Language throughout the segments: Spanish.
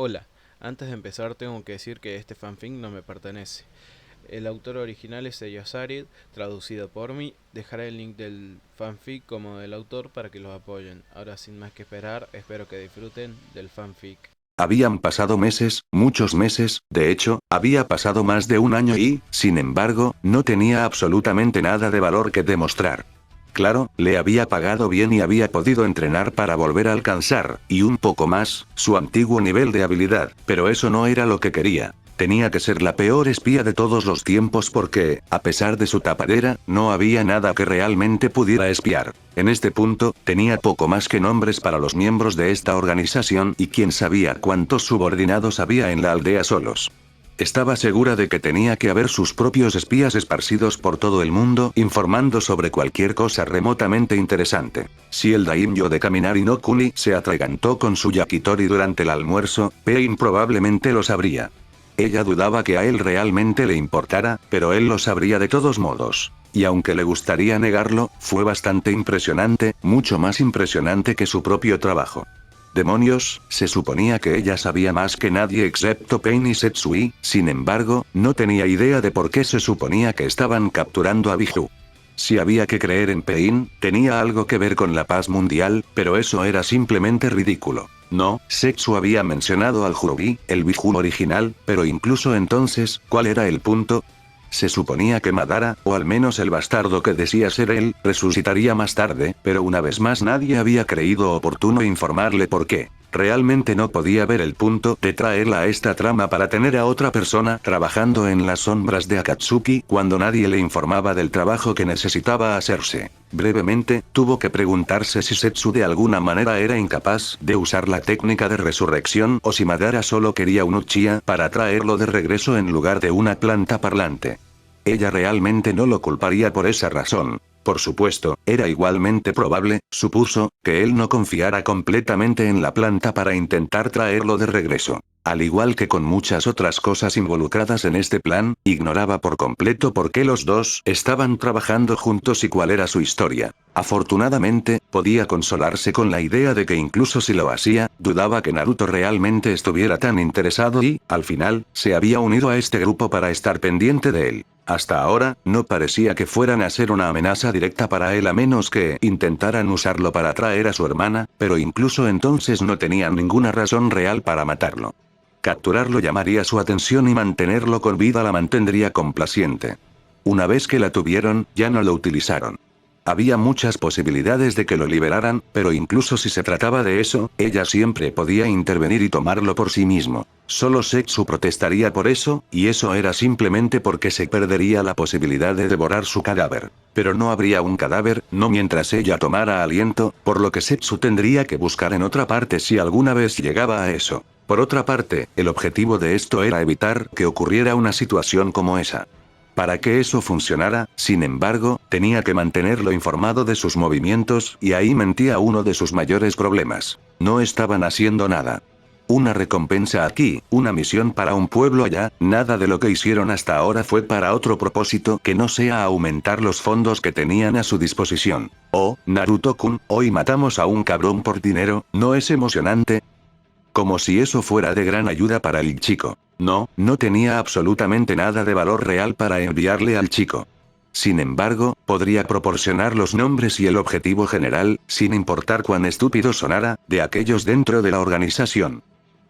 Hola, antes de empezar tengo que decir que este fanfic no me pertenece. El autor original es Eya Sarid, traducido por mí. Dejaré el link del fanfic como del autor para que los apoyen. Ahora sin más que esperar, espero que disfruten del fanfic. Habían pasado meses, muchos meses, de hecho, había pasado más de un año y, sin embargo, no tenía absolutamente nada de valor que demostrar. Claro, le había pagado bien y había podido entrenar para volver a alcanzar, y un poco más, su antiguo nivel de habilidad, pero eso no era lo que quería. Tenía que ser la peor espía de todos los tiempos porque, a pesar de su tapadera, no había nada que realmente pudiera espiar. En este punto, tenía poco más que nombres para los miembros de esta organización y quién sabía cuántos subordinados había en la aldea solos. Estaba segura de que tenía que haber sus propios espías esparcidos por todo el mundo informando sobre cualquier cosa remotamente interesante. Si el daimyo de Kaminari no Kuni se atragantó con su yakitori durante el almuerzo, Pain probablemente lo sabría. Ella dudaba que a él realmente le importara, pero él lo sabría de todos modos. Y aunque le gustaría negarlo, fue bastante impresionante, mucho más impresionante que su propio trabajo. Demonios, se suponía que ella sabía más que nadie excepto Pain y Setsui, sin embargo, no tenía idea de por qué se suponía que estaban capturando a Biju. Si había que creer en Pain, tenía algo que ver con la paz mundial, pero eso era simplemente ridículo. No, Setsu había mencionado al Jurubi, el Biju original, pero incluso entonces, ¿cuál era el punto? Se suponía que Madara, o al menos el bastardo que decía ser él, resucitaría más tarde, pero una vez más nadie había creído oportuno informarle por qué. Realmente no podía ver el punto de traerla a esta trama para tener a otra persona trabajando en las sombras de Akatsuki cuando nadie le informaba del trabajo que necesitaba hacerse. Brevemente, tuvo que preguntarse si Setsu de alguna manera era incapaz de usar la técnica de resurrección o si Madara solo quería un Uchiha para traerlo de regreso en lugar de una planta parlante. Ella realmente no lo culparía por esa razón. Por supuesto, era igualmente probable, supuso, que él no confiara completamente en la planta para intentar traerlo de regreso. Al igual que con muchas otras cosas involucradas en este plan, ignoraba por completo por qué los dos estaban trabajando juntos y cuál era su historia. Afortunadamente, podía consolarse con la idea de que incluso si lo hacía, dudaba que Naruto realmente estuviera tan interesado y, al final, se había unido a este grupo para estar pendiente de él. Hasta ahora, no parecía que fueran a ser una amenaza directa para él a menos que intentaran usarlo para atraer a su hermana, pero incluso entonces no tenían ninguna razón real para matarlo. Capturarlo llamaría su atención y mantenerlo con vida la mantendría complaciente. Una vez que la tuvieron, ya no lo utilizaron. Había muchas posibilidades de que lo liberaran, pero incluso si se trataba de eso, ella siempre podía intervenir y tomarlo por sí mismo. Solo Setsu protestaría por eso, y eso era simplemente porque se perdería la posibilidad de devorar su cadáver. Pero no habría un cadáver, no mientras ella tomara aliento, por lo que Setsu tendría que buscar en otra parte si alguna vez llegaba a eso. Por otra parte, el objetivo de esto era evitar que ocurriera una situación como esa. Para que eso funcionara, sin embargo, tenía que mantenerlo informado de sus movimientos, y ahí mentía uno de sus mayores problemas. No estaban haciendo nada. Una recompensa aquí, una misión para un pueblo allá, nada de lo que hicieron hasta ahora fue para otro propósito que no sea aumentar los fondos que tenían a su disposición. Oh, Naruto-kun, hoy matamos a un cabrón por dinero, ¿no es emocionante? Como si eso fuera de gran ayuda para el chico. No, no tenía absolutamente nada de valor real para enviarle al chico. Sin embargo, podría proporcionar los nombres y el objetivo general, sin importar cuán estúpido sonara, de aquellos dentro de la organización.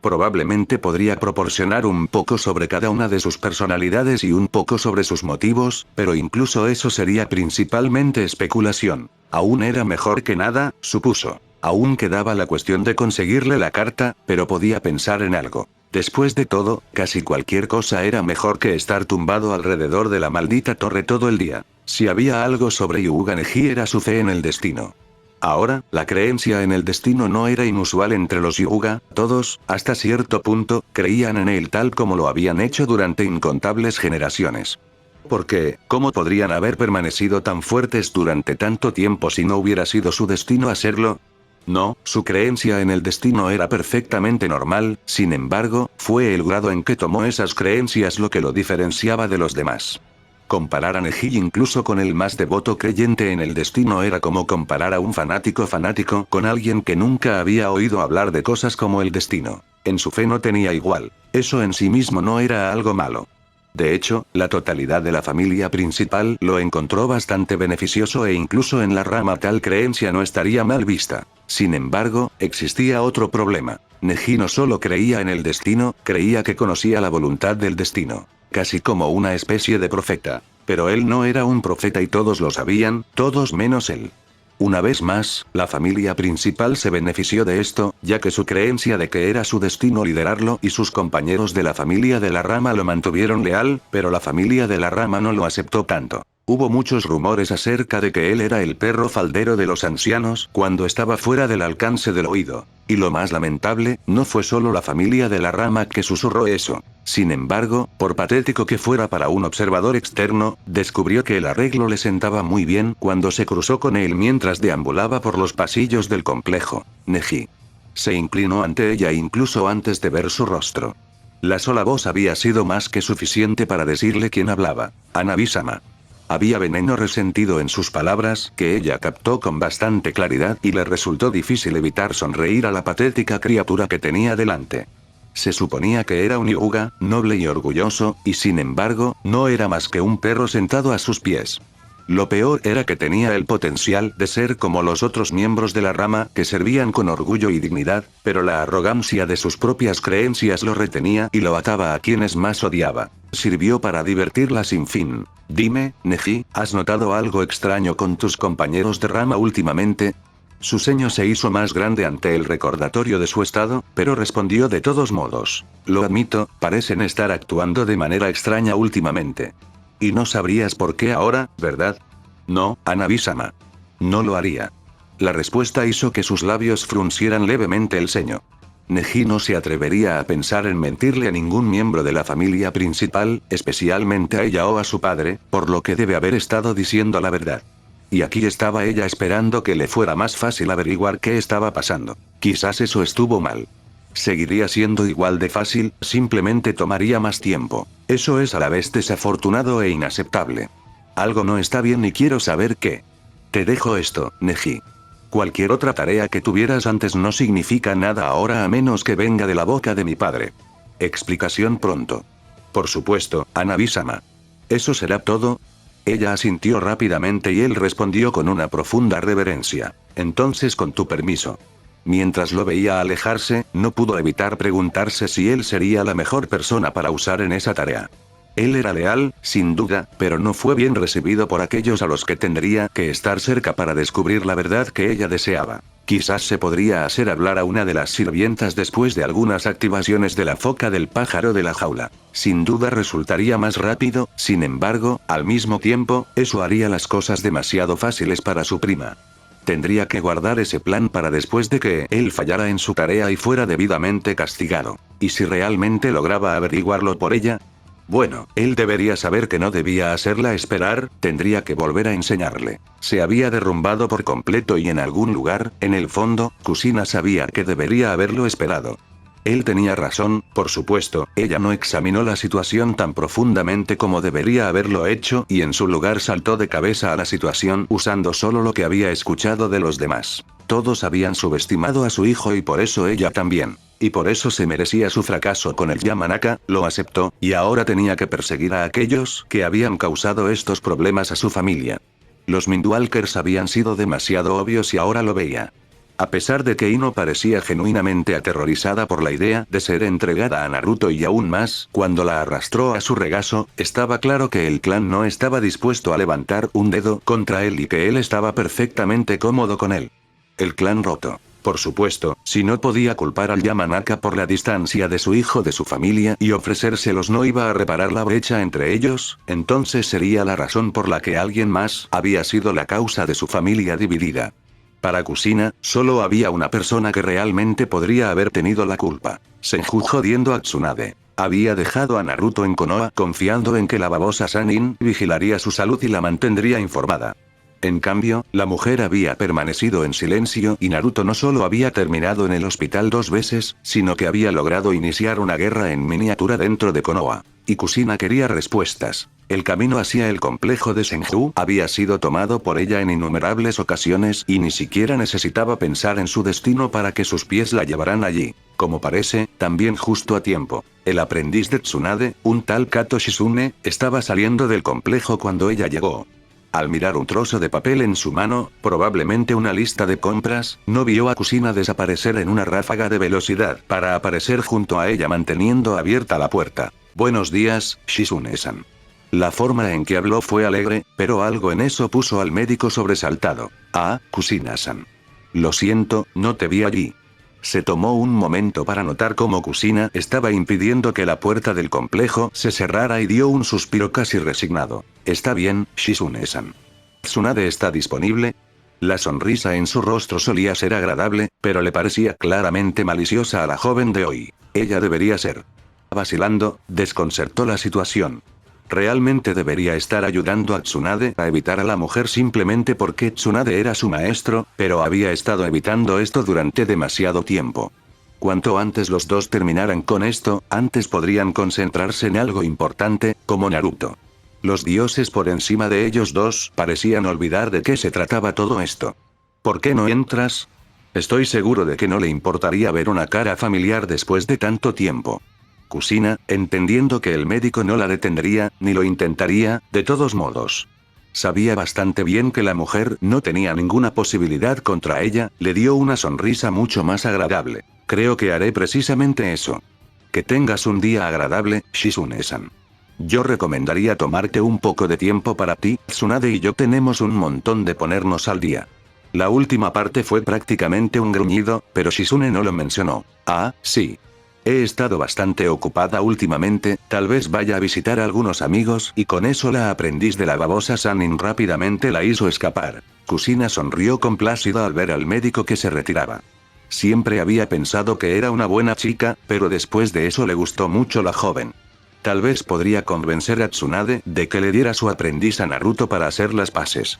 Probablemente podría proporcionar un poco sobre cada una de sus personalidades y un poco sobre sus motivos, pero incluso eso sería principalmente especulación. Aún era mejor que nada, supuso. Aún quedaba la cuestión de conseguirle la carta, pero podía pensar en algo. Después de todo, casi cualquier cosa era mejor que estar tumbado alrededor de la maldita torre todo el día. Si había algo sobre Hyuga Neji era su fe en el destino. Ahora, la creencia en el destino no era inusual entre los Hyuga, todos, hasta cierto punto, creían en él tal como lo habían hecho durante incontables generaciones. Porque, ¿cómo podrían haber permanecido tan fuertes durante tanto tiempo si no hubiera sido su destino hacerlo? No, su creencia en el destino era perfectamente normal, sin embargo, fue el grado en que tomó esas creencias lo que lo diferenciaba de los demás. Comparar a Neji incluso con el más devoto creyente en el destino era como comparar a un fanático con alguien que nunca había oído hablar de cosas como el destino. En su fe no tenía igual. Eso en sí mismo no era algo malo. De hecho, la totalidad de la familia principal lo encontró bastante beneficioso e incluso en la rama tal creencia no estaría mal vista. Sin embargo, existía otro problema. Neji no solo creía en el destino, creía que conocía la voluntad del destino. Casi como una especie de profeta. Pero él no era un profeta y todos lo sabían, todos menos él. Una vez más, la familia principal se benefició de esto, ya que su creencia de que era su destino liderarlo y sus compañeros de la familia de la rama lo mantuvieron leal, pero la familia de la rama no lo aceptó tanto. Hubo muchos rumores acerca de que él era el perro faldero de los ancianos cuando estaba fuera del alcance del oído. Y lo más lamentable, no fue solo la familia de la rama que susurró eso. Sin embargo, por patético que fuera para un observador externo, descubrió que el arreglo le sentaba muy bien cuando se cruzó con él mientras deambulaba por los pasillos del complejo. Neji se inclinó ante ella incluso antes de ver su rostro. La sola voz había sido más que suficiente para decirle quién hablaba. Hanabi-sama. Había veneno resentido en sus palabras que ella captó con bastante claridad y le resultó difícil evitar sonreír a la patética criatura que tenía delante. Se suponía que era un Hyuga, noble y orgulloso, y sin embargo, no era más que un perro sentado a sus pies. Lo peor era que tenía el potencial de ser como los otros miembros de la rama que servían con orgullo y dignidad, pero la arrogancia de sus propias creencias lo retenía y lo ataba a quienes más odiaba. Sirvió para divertirla sin fin. Dime, Neji, ¿has notado algo extraño con tus compañeros de rama últimamente? Su ceño se hizo más grande ante el recordatorio de su estado, pero respondió de todos modos. Lo admito, parecen estar actuando de manera extraña últimamente. Y no sabrías por qué ahora, ¿verdad? No, Hanabi-sama. No lo haría. La respuesta hizo que sus labios fruncieran levemente el ceño. Neji no se atrevería a pensar en mentirle a ningún miembro de la familia principal, especialmente a ella o a su padre, por lo que debe haber estado diciendo la verdad. Y aquí estaba ella esperando que le fuera más fácil averiguar qué estaba pasando. Quizás eso estuvo mal. Seguiría siendo igual de fácil, simplemente tomaría más tiempo. Eso es a la vez desafortunado e inaceptable. Algo no está bien y quiero saber qué. Te dejo esto, Neji. Cualquier otra tarea que tuvieras antes no significa nada ahora a menos que venga de la boca de mi padre. Explicación pronto. Por supuesto, Hanabi-sama. ¿Eso será todo? Ella asintió rápidamente y él respondió con una profunda reverencia. Entonces con tu permiso. Mientras lo veía alejarse, no pudo evitar preguntarse si él sería la mejor persona para usar en esa tarea. Él era leal, sin duda, pero no fue bien recibido por aquellos a los que tendría que estar cerca para descubrir la verdad que ella deseaba. Quizás se podría hacer hablar a una de las sirvientas después de algunas activaciones de la foca del pájaro de la jaula. Sin duda resultaría más rápido, sin embargo, al mismo tiempo, eso haría las cosas demasiado fáciles para su prima. Tendría que guardar ese plan para después de que él fallara en su tarea y fuera debidamente castigado. ¿Y si realmente lograba averiguarlo por ella? Bueno, él debería saber que no debía hacerla esperar, tendría que volver a enseñarle. Se había derrumbado por completo y en algún lugar, en el fondo, Kusina sabía que debería haberlo esperado. Él tenía razón, por supuesto, ella no examinó la situación tan profundamente como debería haberlo hecho y en su lugar saltó de cabeza a la situación usando solo lo que había escuchado de los demás. Todos habían subestimado a su hijo y por eso ella también. Y por eso se merecía su fracaso con el Yamanaka, lo aceptó, y ahora tenía que perseguir a aquellos que habían causado estos problemas a su familia. Los Mindwalkers habían sido demasiado obvios y ahora lo veía. A pesar de que Ino parecía genuinamente aterrorizada por la idea de ser entregada a Naruto y aún más, cuando la arrastró a su regazo, estaba claro que el clan no estaba dispuesto a levantar un dedo contra él y que él estaba perfectamente cómodo con él. El clan roto. Por supuesto, si no podía culpar al Yamanaka por la distancia de su hijo de su familia y ofrecérselos no iba a reparar la brecha entre ellos, entonces sería la razón por la que alguien más había sido la causa de su familia dividida. Para Kusina, solo había una persona que realmente podría haber tenido la culpa. Senju jodiendo a Tsunade. Había dejado a Naruto en Konoha confiando en que la babosa Sannin vigilaría su salud y la mantendría informada. En cambio, la mujer había permanecido en silencio y Naruto no solo había terminado en el hospital 2 veces, sino que había logrado iniciar una guerra en miniatura dentro de Konoha. Y Kusina quería respuestas. El camino hacia el complejo de Senju había sido tomado por ella en innumerables ocasiones y ni siquiera necesitaba pensar en su destino para que sus pies la llevaran allí. Como parece, también justo a tiempo. El aprendiz de Tsunade, un tal Kato Shizune, estaba saliendo del complejo cuando ella llegó. Al mirar un trozo de papel en su mano, probablemente una lista de compras, no vio a Kusina desaparecer en una ráfaga de velocidad para aparecer junto a ella manteniendo abierta la puerta. Buenos días, Shizune-san. La forma en que habló fue alegre, pero algo en eso puso al médico sobresaltado. Ah, Kusina-san. Lo siento, no te vi allí. Se tomó un momento para notar cómo Kusina estaba impidiendo que la puerta del complejo se cerrara y dio un suspiro casi resignado. Está bien, Shizune-san. ¿Tsunade está disponible? La sonrisa en su rostro solía ser agradable, pero le parecía claramente maliciosa a la joven de hoy. Ella debería ser. Vacilando, desconcertó la situación. Realmente debería estar ayudando a Tsunade a evitar a la mujer simplemente porque Tsunade era su maestro, pero había estado evitando esto durante demasiado tiempo. Cuanto antes los dos terminaran con esto, antes podrían concentrarse en algo importante, como Naruto. Los dioses por encima de ellos dos parecían olvidar de qué se trataba todo esto. ¿Por qué no entras? Estoy seguro de que no le importaría ver una cara familiar después de tanto tiempo. Kusina, entendiendo que el médico no la detendría, ni lo intentaría, de todos modos. Sabía bastante bien que la mujer no tenía ninguna posibilidad contra ella, le dio una sonrisa mucho más agradable. Creo que haré precisamente eso. Que tengas un día agradable, Shizune-san. Yo recomendaría tomarte un poco de tiempo para ti, Tsunade y yo tenemos un montón de ponernos al día. La última parte fue prácticamente un gruñido, pero Shizune no lo mencionó. Ah, sí. He estado bastante ocupada últimamente, tal vez vaya a visitar a algunos amigos y con eso la aprendiz de la babosa Sanin rápidamente la hizo escapar. Kusina sonrió complacida al ver al médico que se retiraba. Siempre había pensado que era una buena chica, pero después de eso le gustó mucho la joven. Tal vez podría convencer a Tsunade de que le diera su aprendiz a Naruto para hacer las paces.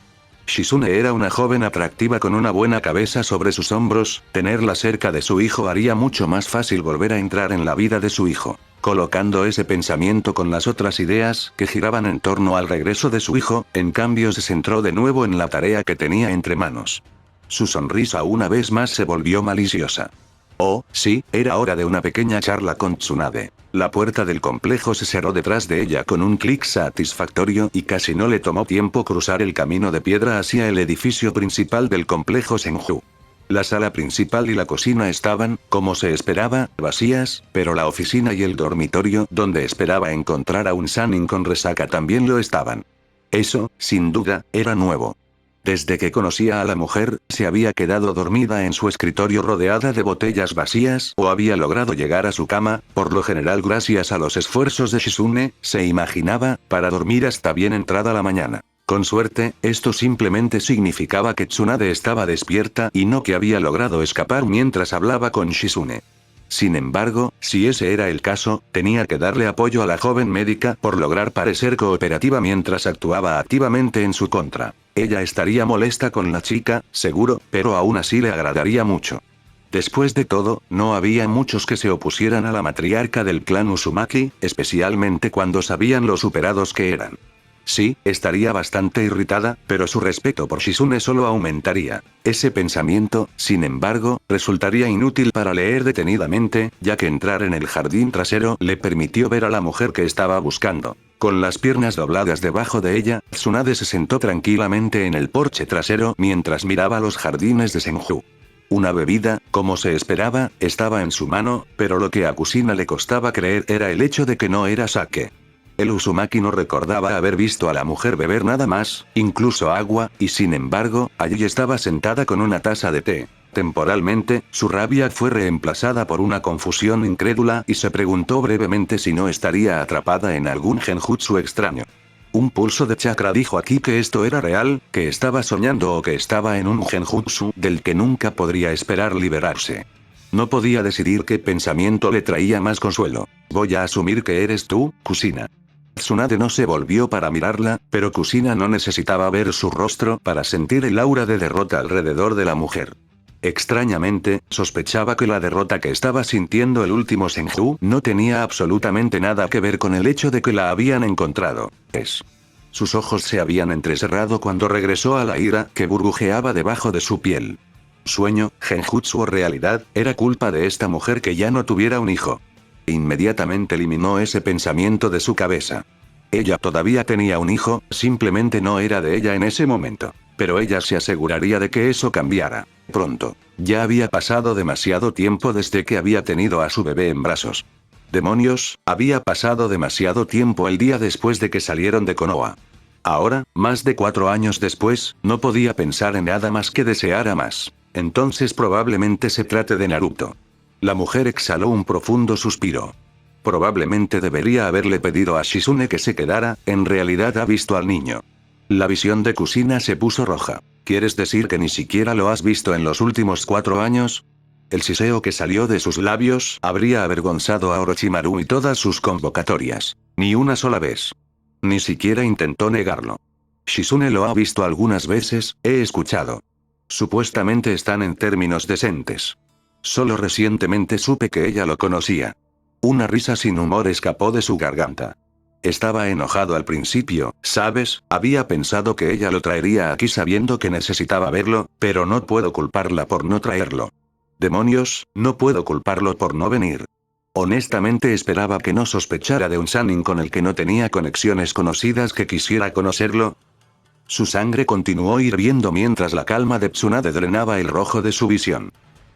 Shizune era una joven atractiva con una buena cabeza sobre sus hombros, tenerla cerca de su hijo haría mucho más fácil volver a entrar en la vida de su hijo. Colocando ese pensamiento con las otras ideas que giraban en torno al regreso de su hijo, en cambio se centró de nuevo en la tarea que tenía entre manos. Su sonrisa una vez más se volvió maliciosa. Oh, sí, era hora de una pequeña charla con Tsunade. La puerta del complejo se cerró detrás de ella con un clic satisfactorio y casi no le tomó tiempo cruzar el camino de piedra hacia el edificio principal del complejo Senju. La sala principal y la cocina estaban, como se esperaba, vacías, pero la oficina y el dormitorio donde esperaba encontrar a un Sannin con resaca también lo estaban. Eso, sin duda, era nuevo. Desde que conocía a la mujer, se había quedado dormida en su escritorio rodeada de botellas vacías o había logrado llegar a su cama, por lo general gracias a los esfuerzos de Shizune, se imaginaba, para dormir hasta bien entrada la mañana. Con suerte, esto simplemente significaba que Tsunade estaba despierta y no que había logrado escapar mientras hablaba con Shizune. Sin embargo, si ese era el caso, tenía que darle apoyo a la joven médica por lograr parecer cooperativa mientras actuaba activamente en su contra. Ella estaría molesta con la chica, seguro, pero aún así le agradaría mucho. Después de todo, no había muchos que se opusieran a la matriarca del clan Uzumaki, especialmente cuando sabían lo superados que eran. Sí, estaría bastante irritada, pero su respeto por Shizune solo aumentaría. Ese pensamiento, sin embargo, resultaría inútil para leer detenidamente, ya que entrar en el jardín trasero le permitió ver a la mujer que estaba buscando. Con las piernas dobladas debajo de ella, Tsunade se sentó tranquilamente en el porche trasero mientras miraba los jardines de Senju. Una bebida, como se esperaba, estaba en su mano, pero lo que a Kusina le costaba creer era el hecho de que no era sake. El Uzumaki no recordaba haber visto a la mujer beber nada más, incluso agua, y sin embargo, allí estaba sentada con una taza de té. Temporalmente, su rabia fue reemplazada por una confusión incrédula y se preguntó brevemente si no estaría atrapada en algún genjutsu extraño. Un pulso de chakra dijo aquí que esto era real, que estaba soñando o que estaba en un genjutsu del que nunca podría esperar liberarse. No podía decidir qué pensamiento le traía más consuelo. Voy a asumir que eres tú, Kusina. Tsunade no se volvió para mirarla, pero Kusina no necesitaba ver su rostro para sentir el aura de derrota alrededor de la mujer. Extrañamente, sospechaba que la derrota que estaba sintiendo el último Senju no tenía absolutamente nada que ver con el hecho de que la habían encontrado. Sus ojos se habían entrecerrado cuando regresó a la ira que burbujeaba debajo de su piel. Sueño, genjutsu o realidad, era culpa de esta mujer que ya no tuviera un hijo. Inmediatamente eliminó ese pensamiento de su cabeza. Ella todavía tenía un hijo, simplemente no era de ella en ese momento. Pero ella se aseguraría de que eso cambiara. Pronto. Ya había pasado demasiado tiempo desde que había tenido a su bebé en brazos. Demonios, había pasado demasiado tiempo el día después de que salieron de Konoha. Ahora, más de 4 años después, no podía pensar en nada más que desear a más. Entonces probablemente se trate de Naruto. La mujer exhaló un profundo suspiro. Probablemente debería haberle pedido a Shizune que se quedara, en realidad ha visto al niño. La visión de Kusina se puso roja. ¿Quieres decir que ni siquiera lo has visto en los últimos 4 años? El siseo que salió de sus labios habría avergonzado a Orochimaru y todas sus convocatorias. Ni una sola vez. Ni siquiera intentó negarlo. Shizune lo ha visto algunas veces, he escuchado. Supuestamente están en términos decentes. Solo recientemente supe que ella lo conocía. Una risa sin humor escapó de su garganta. Estaba enojado al principio, ¿sabes? Había pensado que ella lo traería aquí sabiendo que necesitaba verlo, pero no puedo culparla por no traerlo. Demonios, no puedo culparlo por no venir. Honestamente esperaba que no sospechara de un Sannin con el que no tenía conexiones conocidas que quisiera conocerlo. Su sangre continuó hirviendo mientras la calma de Tsunade drenaba el rojo de su visión.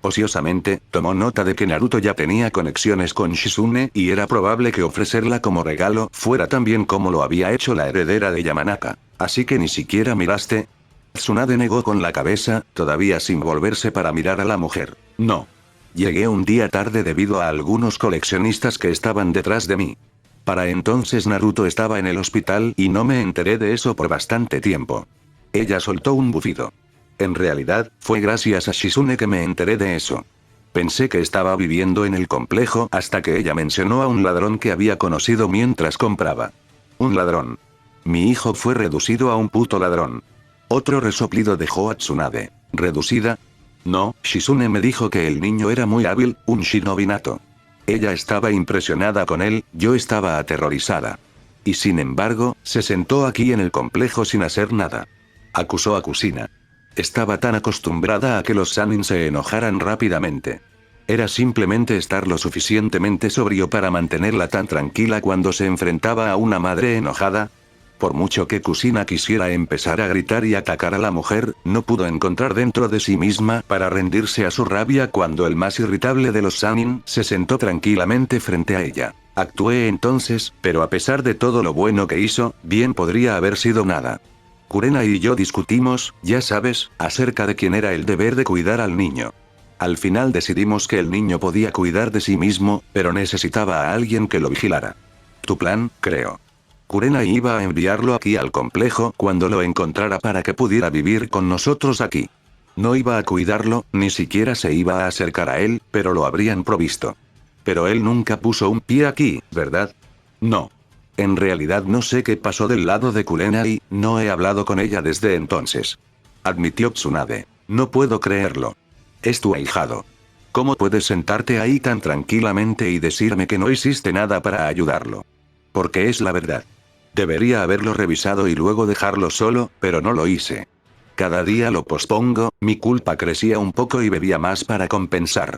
Ociosamente, tomó nota de que Naruto ya tenía conexiones con Shizune y era probable que ofrecerla como regalo fuera tan bien como lo había hecho la heredera de Yamanaka. Así que ni siquiera miraste. Tsunade negó con la cabeza, todavía sin volverse para mirar a la mujer. No. Llegué un día tarde debido a algunos coleccionistas que estaban detrás de mí. Para entonces Naruto estaba en el hospital y no me enteré de eso por bastante tiempo. Ella soltó un bufido. En realidad, fue gracias a Shizune que me enteré de eso. Pensé que estaba viviendo en el complejo hasta que ella mencionó a un ladrón que había conocido mientras compraba. Un ladrón. Mi hijo fue reducido a un puto ladrón. Otro resoplido dejó a Tsunade. ¿Reducida? No, Shizune me dijo que el niño era muy hábil, un shinobi nato. Ella estaba impresionada con él, yo estaba aterrorizada. Y sin embargo, se sentó aquí en el complejo sin hacer nada. Acusó a Kusina. Estaba tan acostumbrada a que los Sannin se enojaran rápidamente. Era simplemente estar lo suficientemente sobrio para mantenerla tan tranquila cuando se enfrentaba a una madre enojada. Por mucho que Kusina quisiera empezar a gritar y atacar a la mujer, no pudo encontrar dentro de sí misma para rendirse a su rabia cuando el más irritable de los Sannin se sentó tranquilamente frente a ella. Actué entonces, pero a pesar de todo lo bueno que hizo, bien podría haber sido nada. Kurena y yo discutimos, ya sabes, acerca de quién era el deber de cuidar al niño. Al final decidimos que el niño podía cuidar de sí mismo, pero necesitaba a alguien que lo vigilara. Tu plan, creo. Kurena iba a enviarlo aquí al complejo cuando lo encontrara para que pudiera vivir con nosotros aquí. No iba a cuidarlo, ni siquiera se iba a acercar a él, pero lo habrían provisto. Pero él nunca puso un pie aquí, ¿verdad? No. En realidad no sé qué pasó del lado de Kurena y no he hablado con ella desde entonces. Admitió Tsunade. No puedo creerlo. Es tu ahijado. ¿Cómo puedes sentarte ahí tan tranquilamente y decirme que no hiciste nada para ayudarlo? Porque es la verdad. Debería haberlo revisado y luego dejarlo solo, pero no lo hice. Cada día lo pospongo, mi culpa crecía un poco y bebía más para compensar.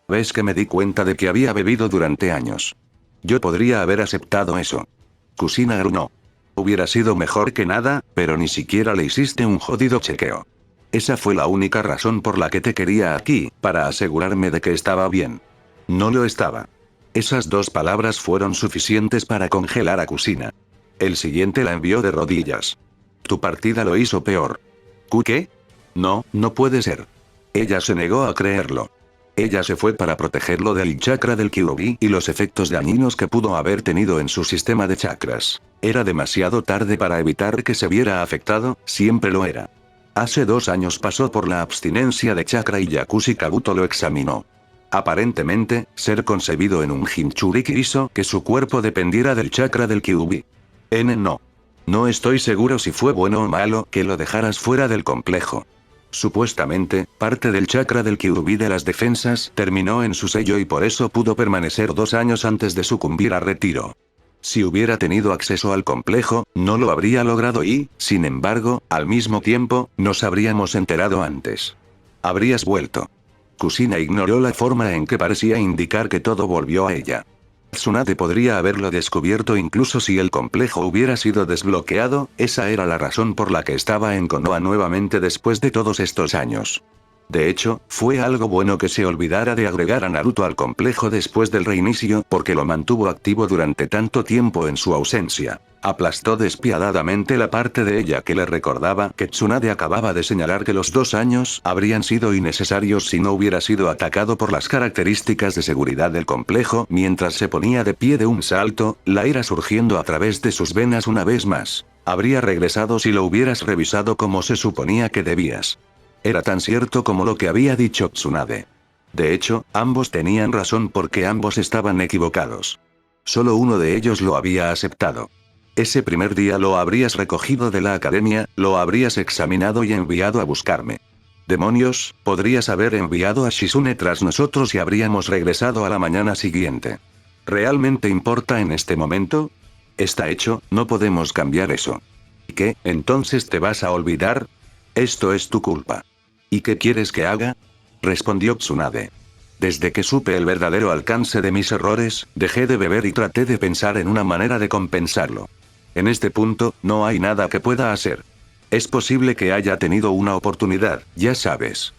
¿Ves que me di cuenta de que había bebido durante años? Yo podría haber aceptado eso. Kusina gruñó. Hubiera sido mejor que nada, pero ni siquiera le hiciste un jodido chequeo. Esa fue la única razón por la que te quería aquí, para asegurarme de que estaba bien. No lo estaba. Esas 2 palabras fueron suficientes para congelar a Kusina. El siguiente la envió de rodillas. Tu partida lo hizo peor. ¿Qué? No, no puede ser. Ella se negó a creerlo. Ella se fue para protegerlo del chakra del Kyuubi y los efectos dañinos que pudo haber tenido en su sistema de chakras. Era demasiado tarde para evitar que se viera afectado, siempre lo era. Hace 2 años pasó por la abstinencia de chakra y Yakushi Kabuto lo examinó. Aparentemente, ser concebido en un Jinchuriki hizo que su cuerpo dependiera del chakra del Kyuubi. No. No estoy seguro si fue bueno o malo que lo dejaras fuera del complejo. Supuestamente, parte del chakra del Kyuubi de las defensas terminó en su sello y por eso pudo permanecer 2 años antes de sucumbir a retiro. Si hubiera tenido acceso al complejo, no lo habría logrado y, sin embargo, al mismo tiempo, nos habríamos enterado antes. Habrías vuelto. Kusina ignoró la forma en que parecía indicar que todo volvió a ella. Tsunade podría haberlo descubierto incluso si el complejo hubiera sido desbloqueado, esa era la razón por la que estaba en Konoha nuevamente después de todos estos años. De hecho, fue algo bueno que se olvidara de agregar a Naruto al complejo después del reinicio porque lo mantuvo activo durante tanto tiempo en su ausencia. Aplastó despiadadamente la parte de ella que le recordaba que Tsunade acababa de señalar que los 2 años habrían sido innecesarios si no hubiera sido atacado por las características de seguridad del complejo. Mientras se ponía de pie de un salto, la ira surgiendo a través de sus venas una vez más. Habría regresado si lo hubieras revisado como se suponía que debías. Era tan cierto como lo que había dicho Tsunade. De hecho, ambos tenían razón porque ambos estaban equivocados. Solo uno de ellos lo había aceptado. Ese primer día lo habrías recogido de la academia, lo habrías examinado y enviado a buscarme. Demonios, podrías haber enviado a Shizune tras nosotros y habríamos regresado a la mañana siguiente. ¿Realmente importa en este momento? Está hecho, no podemos cambiar eso. ¿Y qué, entonces te vas a olvidar? Esto es tu culpa. ¿Y qué quieres que haga? Respondió Tsunade. Desde que supe el verdadero alcance de mis errores, dejé de beber y traté de pensar en una manera de compensarlo. En este punto, no hay nada que pueda hacer. Es posible que haya tenido una oportunidad, ya sabes.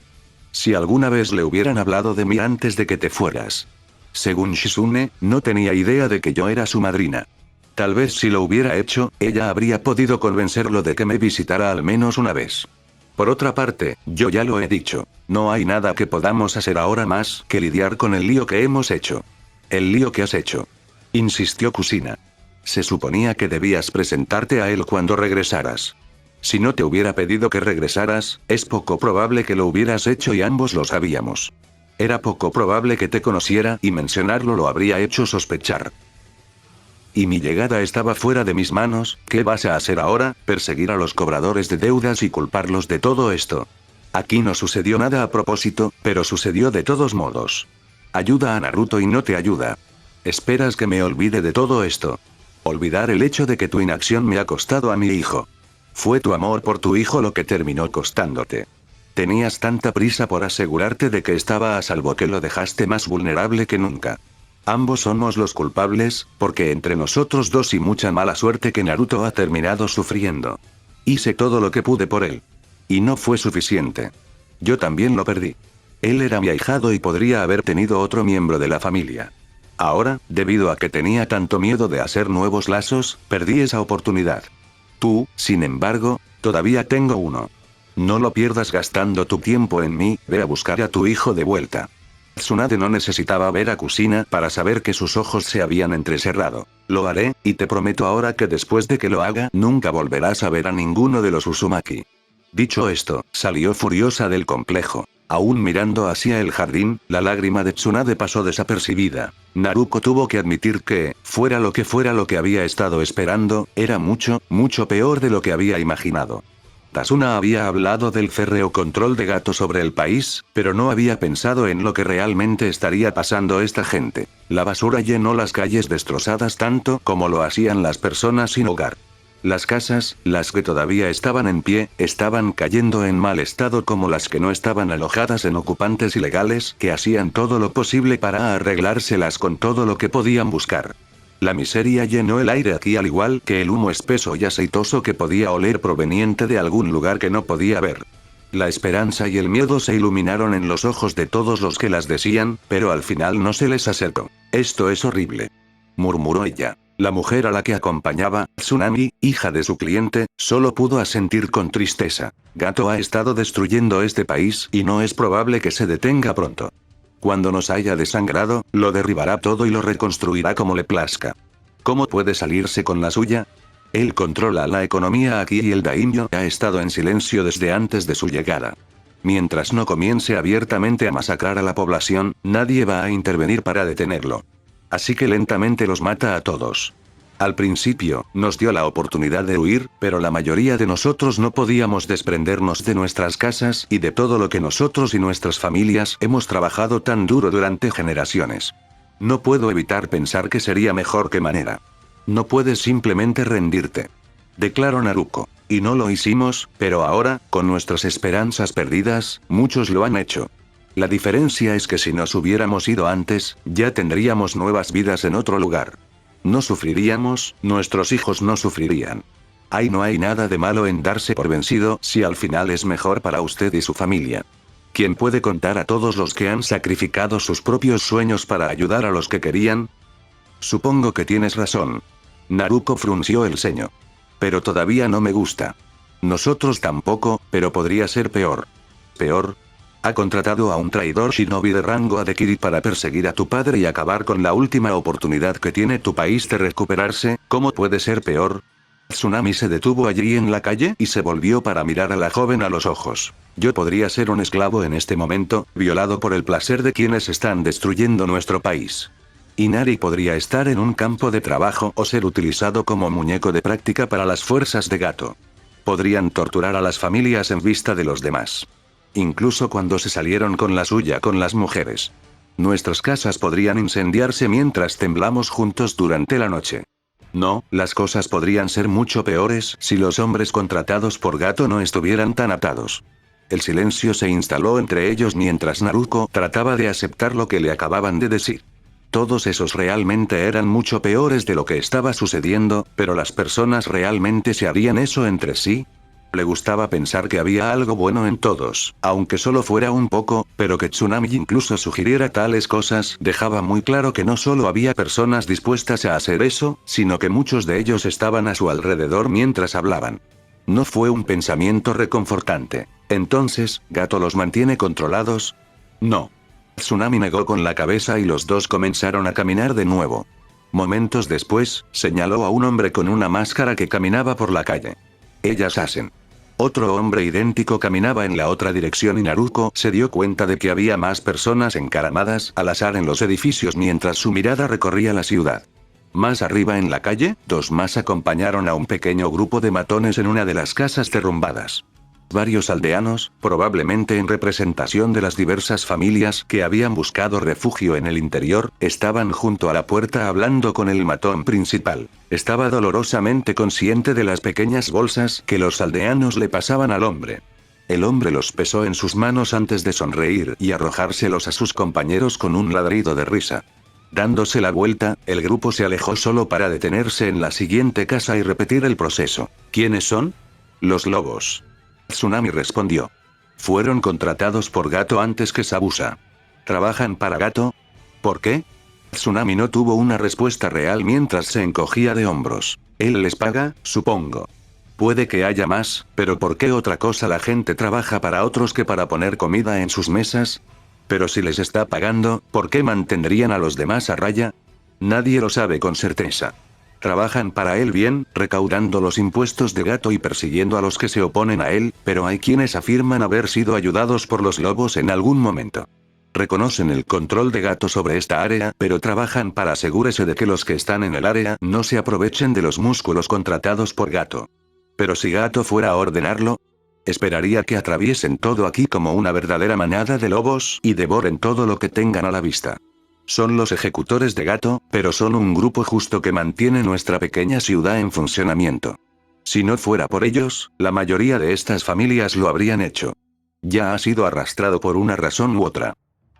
Si alguna vez le hubieran hablado de mí antes de que te fueras. Según Shizune, no tenía idea de que yo era su madrina. Tal vez si lo hubiera hecho, ella habría podido convencerlo de que me visitara al menos una vez. Por otra parte, yo ya lo he dicho, no hay nada que podamos hacer ahora más que lidiar con el lío que hemos hecho. El lío que has hecho. Insistió Kusina. Se suponía que debías presentarte a él cuando regresaras. Si no te hubiera pedido que regresaras, es poco probable que lo hubieras hecho y ambos lo sabíamos. Era poco probable que te conociera y mencionarlo lo habría hecho sospechar. Y mi llegada estaba fuera de mis manos. ¿Qué vas a hacer ahora? ¿Perseguir a los cobradores de deudas y culparlos de todo esto? Aquí no sucedió nada a propósito, pero sucedió de todos modos. Ayuda a Naruto y no te ayuda. ¿Esperas que me olvide de todo esto? Olvidar el hecho de que tu inacción me ha costado a mi hijo. Fue tu amor por tu hijo lo que terminó costándote. Tenías tanta prisa por asegurarte de que estaba a salvo que lo dejaste más vulnerable que nunca. Ambos somos los culpables, porque entre nosotros dos y mucha mala suerte que Naruto ha terminado sufriendo. Hice todo lo que pude por él. Y no fue suficiente. Yo también lo perdí. Él era mi ahijado y podría haber tenido otro miembro de la familia. Ahora, debido a que tenía tanto miedo de hacer nuevos lazos, perdí esa oportunidad. Tú, sin embargo, todavía tengo uno. No lo pierdas gastando tu tiempo en mí, ve a buscar a tu hijo de vuelta. Tsunade no necesitaba ver a Kusina para saber que sus ojos se habían entrecerrado. Lo haré, y te prometo ahora que después de que lo haga, nunca volverás a ver a ninguno de los Uzumaki. Dicho esto, salió furiosa del complejo. Aún mirando hacia el jardín, la lágrima de Tsunade pasó desapercibida. Naruto tuvo que admitir que, fuera lo que había estado esperando, era mucho, mucho peor de lo que había imaginado. Tasuna había hablado del férreo control de Gato sobre el país, pero no había pensado en lo que realmente estaría pasando esta gente. La basura llenó las calles destrozadas tanto como lo hacían las personas sin hogar. Las casas, las que todavía estaban en pie, estaban cayendo en mal estado como las que no estaban alojadas en ocupantes ilegales que hacían todo lo posible para arreglárselas con todo lo que podían buscar. La miseria llenó el aire aquí al igual que el humo espeso y aceitoso que podía oler proveniente de algún lugar que no podía ver. La esperanza y el miedo se iluminaron en los ojos de todos los que las decían, pero al final no se les acercó. Esto es horrible, murmuró ella. La mujer a la que acompañaba, Tsunami, hija de su cliente, solo pudo asentir con tristeza. Gato ha estado destruyendo este país y no es probable que se detenga pronto. Cuando nos haya desangrado, lo derribará todo y lo reconstruirá como le plazca. ¿Cómo puede salirse con la suya? Él controla la economía aquí y el daimyo ha estado en silencio desde antes de su llegada. Mientras no comience abiertamente a masacrar a la población, nadie va a intervenir para detenerlo. Así que lentamente los mata a todos. Al principio, nos dio la oportunidad de huir, pero la mayoría de nosotros no podíamos desprendernos de nuestras casas y de todo lo que nosotros y nuestras familias hemos trabajado tan duro durante generaciones. No puedo evitar pensar que sería mejor que manera. No puedes simplemente rendirte. Declaró Naruko. Y no lo hicimos, pero ahora, con nuestras esperanzas perdidas, muchos lo han hecho. La diferencia es que si nos hubiéramos ido antes, ya tendríamos nuevas vidas en otro lugar. No sufriríamos, nuestros hijos no sufrirían. Ahí no hay nada de malo en darse por vencido si al final es mejor para usted y su familia. ¿Quién puede contar a todos los que han sacrificado sus propios sueños para ayudar a los que querían? Supongo que tienes razón. Naruko frunció el ceño. Pero todavía no me gusta. Nosotros tampoco, pero podría ser peor. ¿Peor? Ha contratado a un traidor shinobi de rango Adekiri para perseguir a tu padre y acabar con la última oportunidad que tiene tu país de recuperarse. ¿Cómo puede ser peor? Tsunami se detuvo allí en la calle y se volvió para mirar a la joven a los ojos. Yo podría ser un esclavo en este momento, violado por el placer de quienes están destruyendo nuestro país. Inari podría estar en un campo de trabajo o ser utilizado como muñeco de práctica para las fuerzas de Gato. Podrían torturar a las familias en vista de los demás. Incluso cuando se salieron con la suya con las mujeres. Nuestras casas podrían incendiarse mientras temblamos juntos durante la noche. No, las cosas podrían ser mucho peores si los hombres contratados por Gato no estuvieran tan atados. El silencio se instaló entre ellos mientras Naruko trataba de aceptar lo que le acababan de decir. Todos esos realmente eran mucho peores de lo que estaba sucediendo, pero las personas realmente se harían eso entre sí. Le gustaba pensar que había algo bueno en todos, aunque solo fuera un poco, pero que Tsunami incluso sugiriera tales cosas dejaba muy claro que no solo había personas dispuestas a hacer eso, sino que muchos de ellos estaban a su alrededor mientras hablaban. No fue un pensamiento reconfortante. Entonces, ¿Gato los mantiene controlados? No. Tsunami negó con la cabeza y los dos comenzaron a caminar de nuevo. Momentos después, señaló a un hombre con una máscara que caminaba por la calle. Ellas hacen. Otro hombre idéntico caminaba en la otra dirección y Naruko se dio cuenta de que había más personas encaramadas al azar en los edificios mientras su mirada recorría la ciudad. Más arriba en la calle, dos más acompañaron a un pequeño grupo de matones en una de las casas derrumbadas. Varios aldeanos, probablemente en representación de las diversas familias que habían buscado refugio en el interior, estaban junto a la puerta hablando con el matón principal. Estaba dolorosamente consciente de las pequeñas bolsas que los aldeanos le pasaban al hombre. El hombre los pesó en sus manos antes de sonreír y arrojárselos a sus compañeros con un ladrido de risa. Dándose la vuelta, el grupo se alejó solo para detenerse en la siguiente casa y repetir el proceso. ¿Quiénes son? Los lobos. Tsunami respondió. Fueron contratados por Gato antes que Sabusa. ¿Trabajan para Gato? ¿Por qué? Tsunami no tuvo una respuesta real mientras se encogía de hombros. Él les paga, supongo. Puede que haya más, pero ¿por qué otra cosa la gente trabaja para otros que para poner comida en sus mesas? Pero si les está pagando, ¿por qué mantendrían a los demás a raya? Nadie lo sabe con certeza. Trabajan para él bien, recaudando los impuestos de Gato y persiguiendo a los que se oponen a él, pero hay quienes afirman haber sido ayudados por los lobos en algún momento. Reconocen el control de Gato sobre esta área, pero trabajan para asegurarse de que los que están en el área no se aprovechen de los músculos contratados por Gato. Pero si Gato fuera a ordenarlo, esperaría que atraviesen todo aquí como una verdadera manada de lobos y devoren todo lo que tengan a la vista. Son los ejecutores de Gato, pero son un grupo justo que mantiene nuestra pequeña ciudad en funcionamiento. Si no fuera por ellos, la mayoría de estas familias lo habrían hecho. Ya ha sido arrastrado por una razón u otra.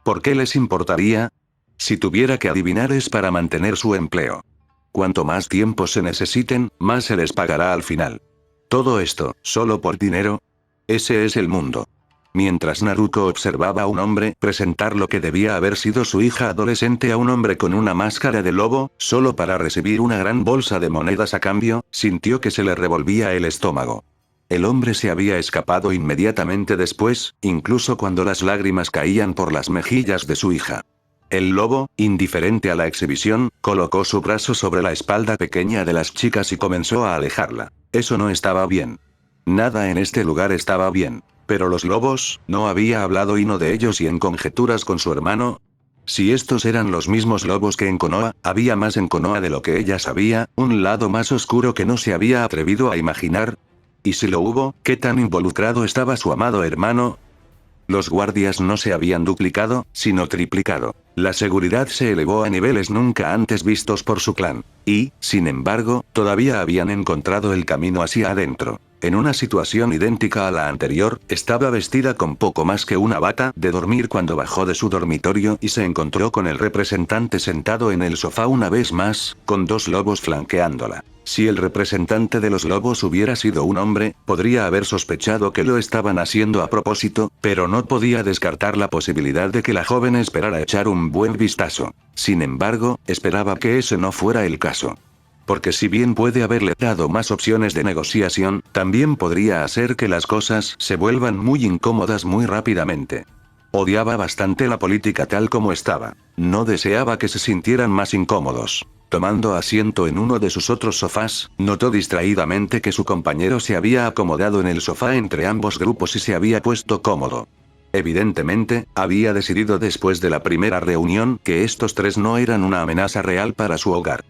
¿Por qué les importaría? Si tuviera que adivinar es para mantener su empleo. Cuanto más tiempo se necesiten, más se les pagará al final. Todo esto, solo por dinero. Ese es el mundo. Mientras Naruko observaba a un hombre presentar lo que debía haber sido su hija adolescente a un hombre con una máscara de lobo, solo para recibir una gran bolsa de monedas a cambio, sintió que se le revolvía el estómago. El hombre se había escapado inmediatamente después, incluso cuando las lágrimas caían por las mejillas de su hija. El lobo, indiferente a la exhibición, colocó su brazo sobre la espalda pequeña de las chicas y comenzó a alejarla. Eso no estaba bien. Nada en este lugar estaba bien. Pero los lobos, ¿no había hablado Ino de ellos y en conjeturas con su hermano? Si estos eran los mismos lobos que en Konoha, había más en Konoha de lo que ella sabía, un lado más oscuro que no se había atrevido a imaginar. Y si lo hubo, ¿qué tan involucrado estaba su amado hermano? Los guardias no se habían duplicado, sino triplicado. La seguridad se elevó a niveles nunca antes vistos por su clan. Y, sin embargo, todavía habían encontrado el camino hacia adentro. En una situación idéntica a la anterior, estaba vestida con poco más que una bata de dormir cuando bajó de su dormitorio y se encontró con el representante sentado en el sofá una vez más, con dos lobos flanqueándola. Si el representante de los lobos hubiera sido un hombre, podría haber sospechado que lo estaban haciendo a propósito, pero no podía descartar la posibilidad de que la joven esperara echar un buen vistazo. Sin embargo, esperaba que ese no fuera el caso. Porque si bien puede haberle dado más opciones de negociación, también podría hacer que las cosas se vuelvan muy incómodas muy rápidamente. Odiaba bastante la política tal como estaba. No deseaba que se sintieran más incómodos. Tomando asiento en uno de sus otros sofás, notó distraídamente que su compañero se había acomodado en el sofá entre ambos grupos y se había puesto cómodo. Evidentemente, había decidido después de la primera reunión que estos tres no eran una amenaza real para su hogar.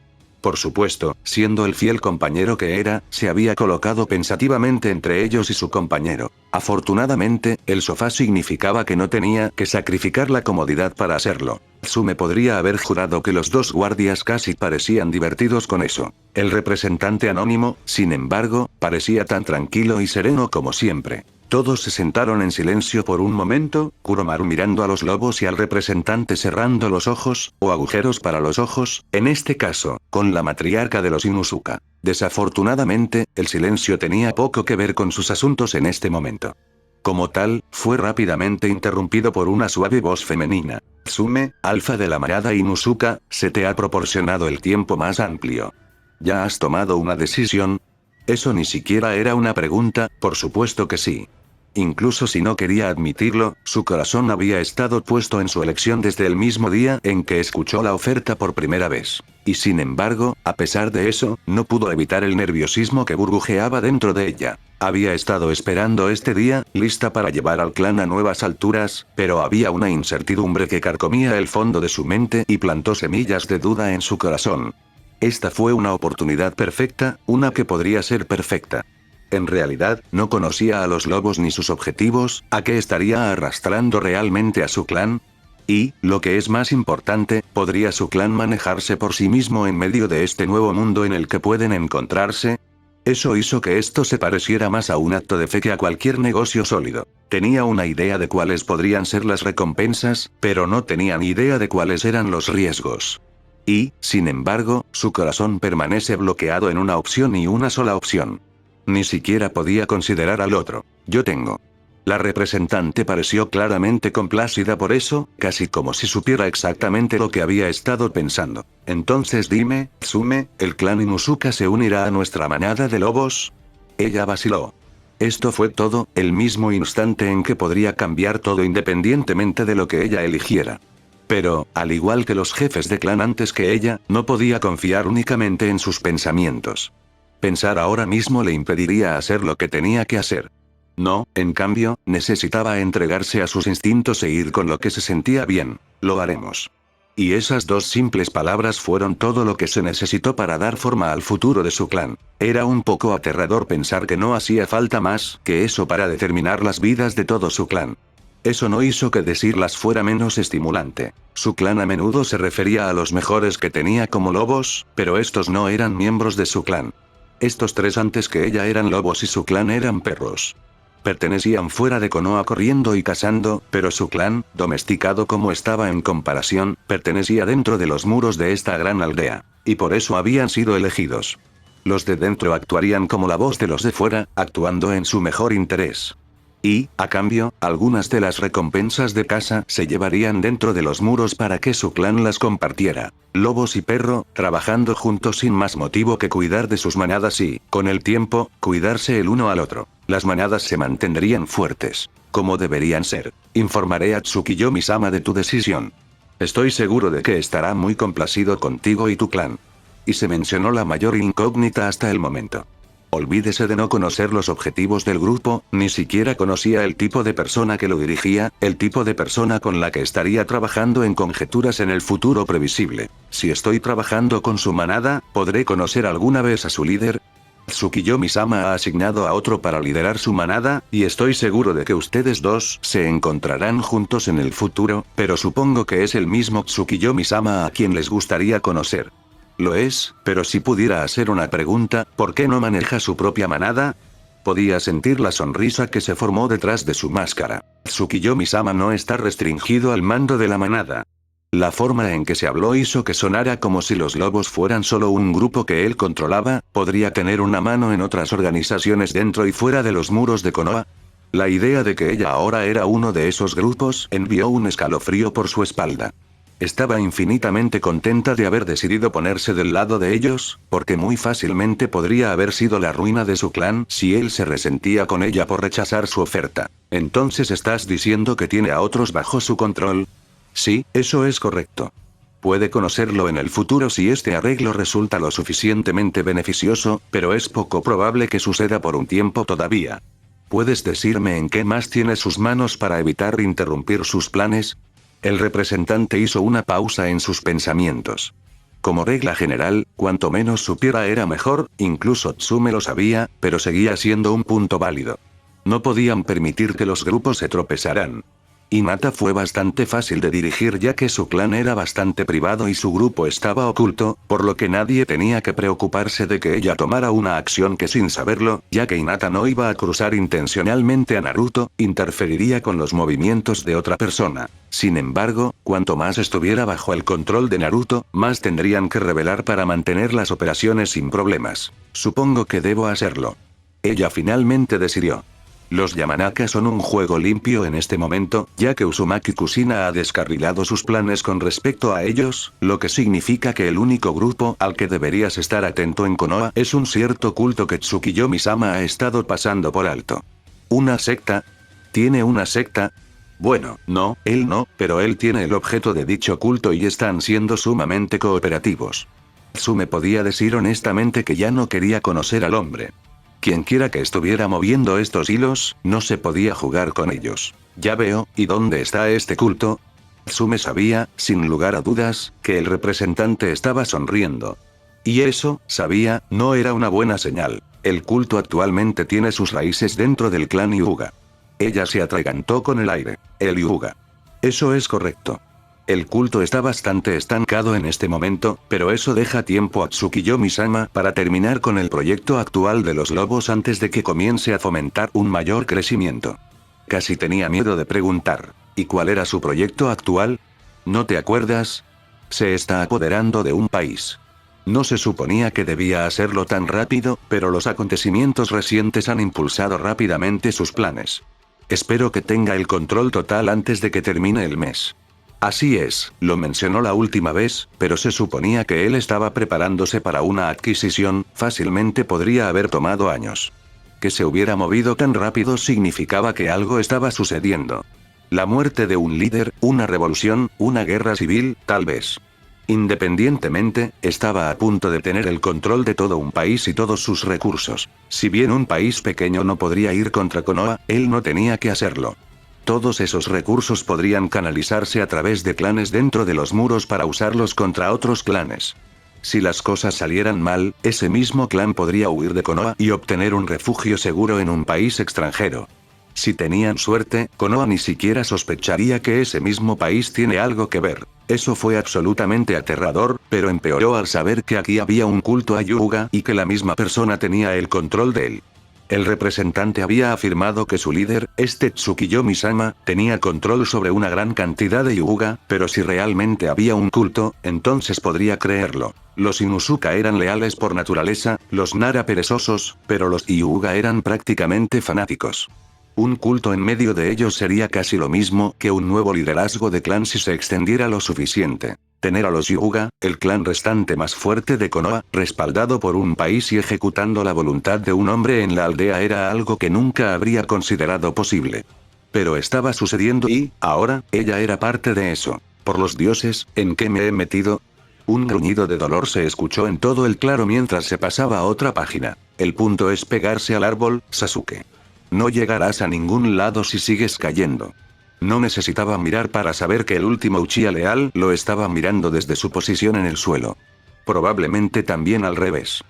Por supuesto, siendo el fiel compañero que era, se había colocado pensativamente entre ellos y su compañero. Afortunadamente, el sofá significaba que no tenía que sacrificar la comodidad para hacerlo. Tsume podría haber jurado que los dos guardias casi parecían divertidos con eso. El representante anónimo, sin embargo, parecía tan tranquilo y sereno como siempre. Todos se sentaron en silencio por un momento, Kuromaru mirando a los lobos y al representante cerrando los ojos, o agujeros para los ojos, en este caso, con la matriarca de los Inuzuka. Desafortunadamente, el silencio tenía poco que ver con sus asuntos en este momento. Como tal, fue rápidamente interrumpido por una suave voz femenina. Tsume, alfa de la manada Inuzuka, se te ha proporcionado el tiempo más amplio. ¿Ya has tomado una decisión? Eso ni siquiera era una pregunta, por supuesto que sí. Incluso si no quería admitirlo, su corazón había estado puesto en su elección desde el mismo día en que escuchó la oferta por primera vez. Y sin embargo, a pesar de eso, no pudo evitar el nerviosismo que burbujeaba dentro de ella. Había estado esperando este día, lista para llevar al clan a nuevas alturas, pero había una incertidumbre que carcomía el fondo de su mente y plantó semillas de duda en su corazón. Esta fue una oportunidad perfecta, una que podría ser perfecta. En realidad, no conocía a los lobos ni sus objetivos, ¿a qué estaría arrastrando realmente a su clan? Y, lo que es más importante, ¿podría su clan manejarse por sí mismo en medio de este nuevo mundo en el que pueden encontrarse? Eso hizo que esto se pareciera más a un acto de fe que a cualquier negocio sólido. Tenía una idea de cuáles podrían ser las recompensas, pero no tenía ni idea de cuáles eran los riesgos. Y, sin embargo, su corazón permanece bloqueado en una opción y una sola opción. Ni siquiera podía considerar al otro. Yo tengo. La representante pareció claramente complacida por eso, casi como si supiera exactamente lo que había estado pensando. Entonces dime, Tsume, ¿el clan Inuzuka se unirá a nuestra manada de lobos? Ella vaciló. Esto fue todo, el mismo instante en que podría cambiar todo independientemente de lo que ella eligiera. Pero, al igual que los jefes de clan antes que ella, no podía confiar únicamente en sus pensamientos. Pensar ahora mismo le impediría hacer lo que tenía que hacer. No, en cambio, necesitaba entregarse a sus instintos e ir con lo que se sentía bien. Lo haremos. Y esas dos simples palabras fueron todo lo que se necesitó para dar forma al futuro de su clan. Era un poco aterrador pensar que no hacía falta más que eso para determinar las vidas de todo su clan. Eso no hizo que decirlas fuera menos estimulante. Su clan a menudo se refería a los mejores que tenía como lobos, pero estos no eran miembros de su clan. Estos tres antes que ella eran lobos y su clan eran perros. Pertenecían fuera de Konoha corriendo y cazando, pero su clan, domesticado como estaba en comparación, pertenecía dentro de los muros de esta gran aldea. Y por eso habían sido elegidos. Los de dentro actuarían como la voz de los de fuera, actuando en su mejor interés. Y, a cambio, algunas de las recompensas de caza se llevarían dentro de los muros para que su clan las compartiera. Lobos y perro, trabajando juntos sin más motivo que cuidar de sus manadas y, con el tiempo, cuidarse el uno al otro. Las manadas se mantendrían fuertes. Como deberían ser. Informaré a Tsukiyomi-sama de tu decisión. Estoy seguro de que estará muy complacido contigo y tu clan. Y se mencionó la mayor incógnita hasta el momento. Olvídese de no conocer los objetivos del grupo, ni siquiera conocía el tipo de persona que lo dirigía, el tipo de persona con la que estaría trabajando en conjeturas en el futuro previsible. Si estoy trabajando con su manada, ¿podré conocer alguna vez a su líder? Tsukiyomi-sama ha asignado a otro para liderar su manada, y estoy seguro de que ustedes dos se encontrarán juntos en el futuro, pero supongo que es el mismo Tsukiyomi-sama a quien les gustaría conocer. Lo es, pero si pudiera hacer una pregunta, ¿por qué no maneja su propia manada? Podía sentir la sonrisa que se formó detrás de su máscara. Tsukiyomi-sama no está restringido al mando de la manada. La forma en que se habló hizo que sonara como si los lobos fueran solo un grupo que él controlaba, podría tener una mano en otras organizaciones dentro y fuera de los muros de Konoha. La idea de que ella ahora era uno de esos grupos envió un escalofrío por su espalda. Estaba infinitamente contenta de haber decidido ponerse del lado de ellos, porque muy fácilmente podría haber sido la ruina de su clan si él se resentía con ella por rechazar su oferta. Entonces estás diciendo que tiene a otros bajo su control. Sí, eso es correcto. Puede conocerlo en el futuro si este arreglo resulta lo suficientemente beneficioso, pero es poco probable que suceda por un tiempo todavía. ¿Puedes decirme en qué más tiene sus manos para evitar interrumpir sus planes? El representante hizo una pausa en sus pensamientos. Como regla general, cuanto menos supiera era mejor, incluso Tsume lo sabía, pero seguía siendo un punto válido. No podían permitir que los grupos se tropezaran. Hinata fue bastante fácil de dirigir ya que su clan era bastante privado y su grupo estaba oculto, por lo que nadie tenía que preocuparse de que ella tomara una acción que sin saberlo, ya que Hinata no iba a cruzar intencionalmente a Naruto, interferiría con los movimientos de otra persona. Sin embargo, cuanto más estuviera bajo el control de Naruto, más tendrían que revelar para mantener las operaciones sin problemas. Supongo que debo hacerlo. Ella finalmente decidió. Los Yamanaka son un juego limpio en este momento, ya que Uzumaki Kushina ha descarrilado sus planes con respecto a ellos, lo que significa que el único grupo al que deberías estar atento en Konoha es un cierto culto que Tsukiyomi-sama ha estado pasando por alto. ¿Una secta? ¿Tiene una secta? Bueno, no, él no, pero él tiene el objeto de dicho culto y están siendo sumamente cooperativos. Tsume podía decir honestamente que ya no quería conocer al hombre. Quienquiera que estuviera moviendo estos hilos, no se podía jugar con ellos. Ya veo, ¿y dónde está este culto? Tsume sabía, sin lugar a dudas, que el representante estaba sonriendo. Y eso, sabía, no era una buena señal. El culto actualmente tiene sus raíces dentro del clan Hyuga. Ella se atragantó con el aire. El Hyuga. Eso es correcto. El culto está bastante estancado en este momento, pero eso deja tiempo a Tsukiyomi-sama para terminar con el proyecto actual de los lobos antes de que comience a fomentar un mayor crecimiento. Casi tenía miedo de preguntar, ¿y cuál era su proyecto actual? ¿No te acuerdas? Se está apoderando de un país. No se suponía que debía hacerlo tan rápido, pero los acontecimientos recientes han impulsado rápidamente sus planes. Espero que tenga el control total antes de que termine el mes. Así es, lo mencionó la última vez, pero se suponía que él estaba preparándose para una adquisición, fácilmente podría haber tomado años. Que se hubiera movido tan rápido significaba que algo estaba sucediendo. La muerte de un líder, una revolución, una guerra civil, tal vez. Independientemente, estaba a punto de tener el control de todo un país y todos sus recursos. Si bien un país pequeño no podría ir contra Konoha, él no tenía que hacerlo. Todos esos recursos podrían canalizarse a través de clanes dentro de los muros para usarlos contra otros clanes. Si las cosas salieran mal, ese mismo clan podría huir de Konoha y obtener un refugio seguro en un país extranjero. Si tenían suerte, Konoha ni siquiera sospecharía que ese mismo país tiene algo que ver. Eso fue absolutamente aterrador, pero empeoró al saber que aquí había un culto a Hyuga y que la misma persona tenía el control de él. El representante había afirmado que su líder, este Tsukiyomi-sama, tenía control sobre una gran cantidad de Hyuga, pero si realmente había un culto, entonces podría creerlo. Los Inuzuka eran leales por naturaleza, los Nara perezosos, pero los Hyuga eran prácticamente fanáticos. Un culto en medio de ellos sería casi lo mismo que un nuevo liderazgo de clan si se extendiera lo suficiente. Tener a los Hyuga, el clan restante más fuerte de Konoha, respaldado por un país y ejecutando la voluntad de un hombre en la aldea era algo que nunca habría considerado posible. Pero estaba sucediendo y, ahora, ella era parte de eso. Por los dioses, ¿en qué me he metido? Un gruñido de dolor se escuchó en todo el claro mientras se pasaba a otra página. El punto es pegarse al árbol, Sasuke. No llegarás a ningún lado si sigues cayendo. No necesitaba mirar para saber que el último Uchiha leal lo estaba mirando desde su posición en el suelo. Probablemente también al revés.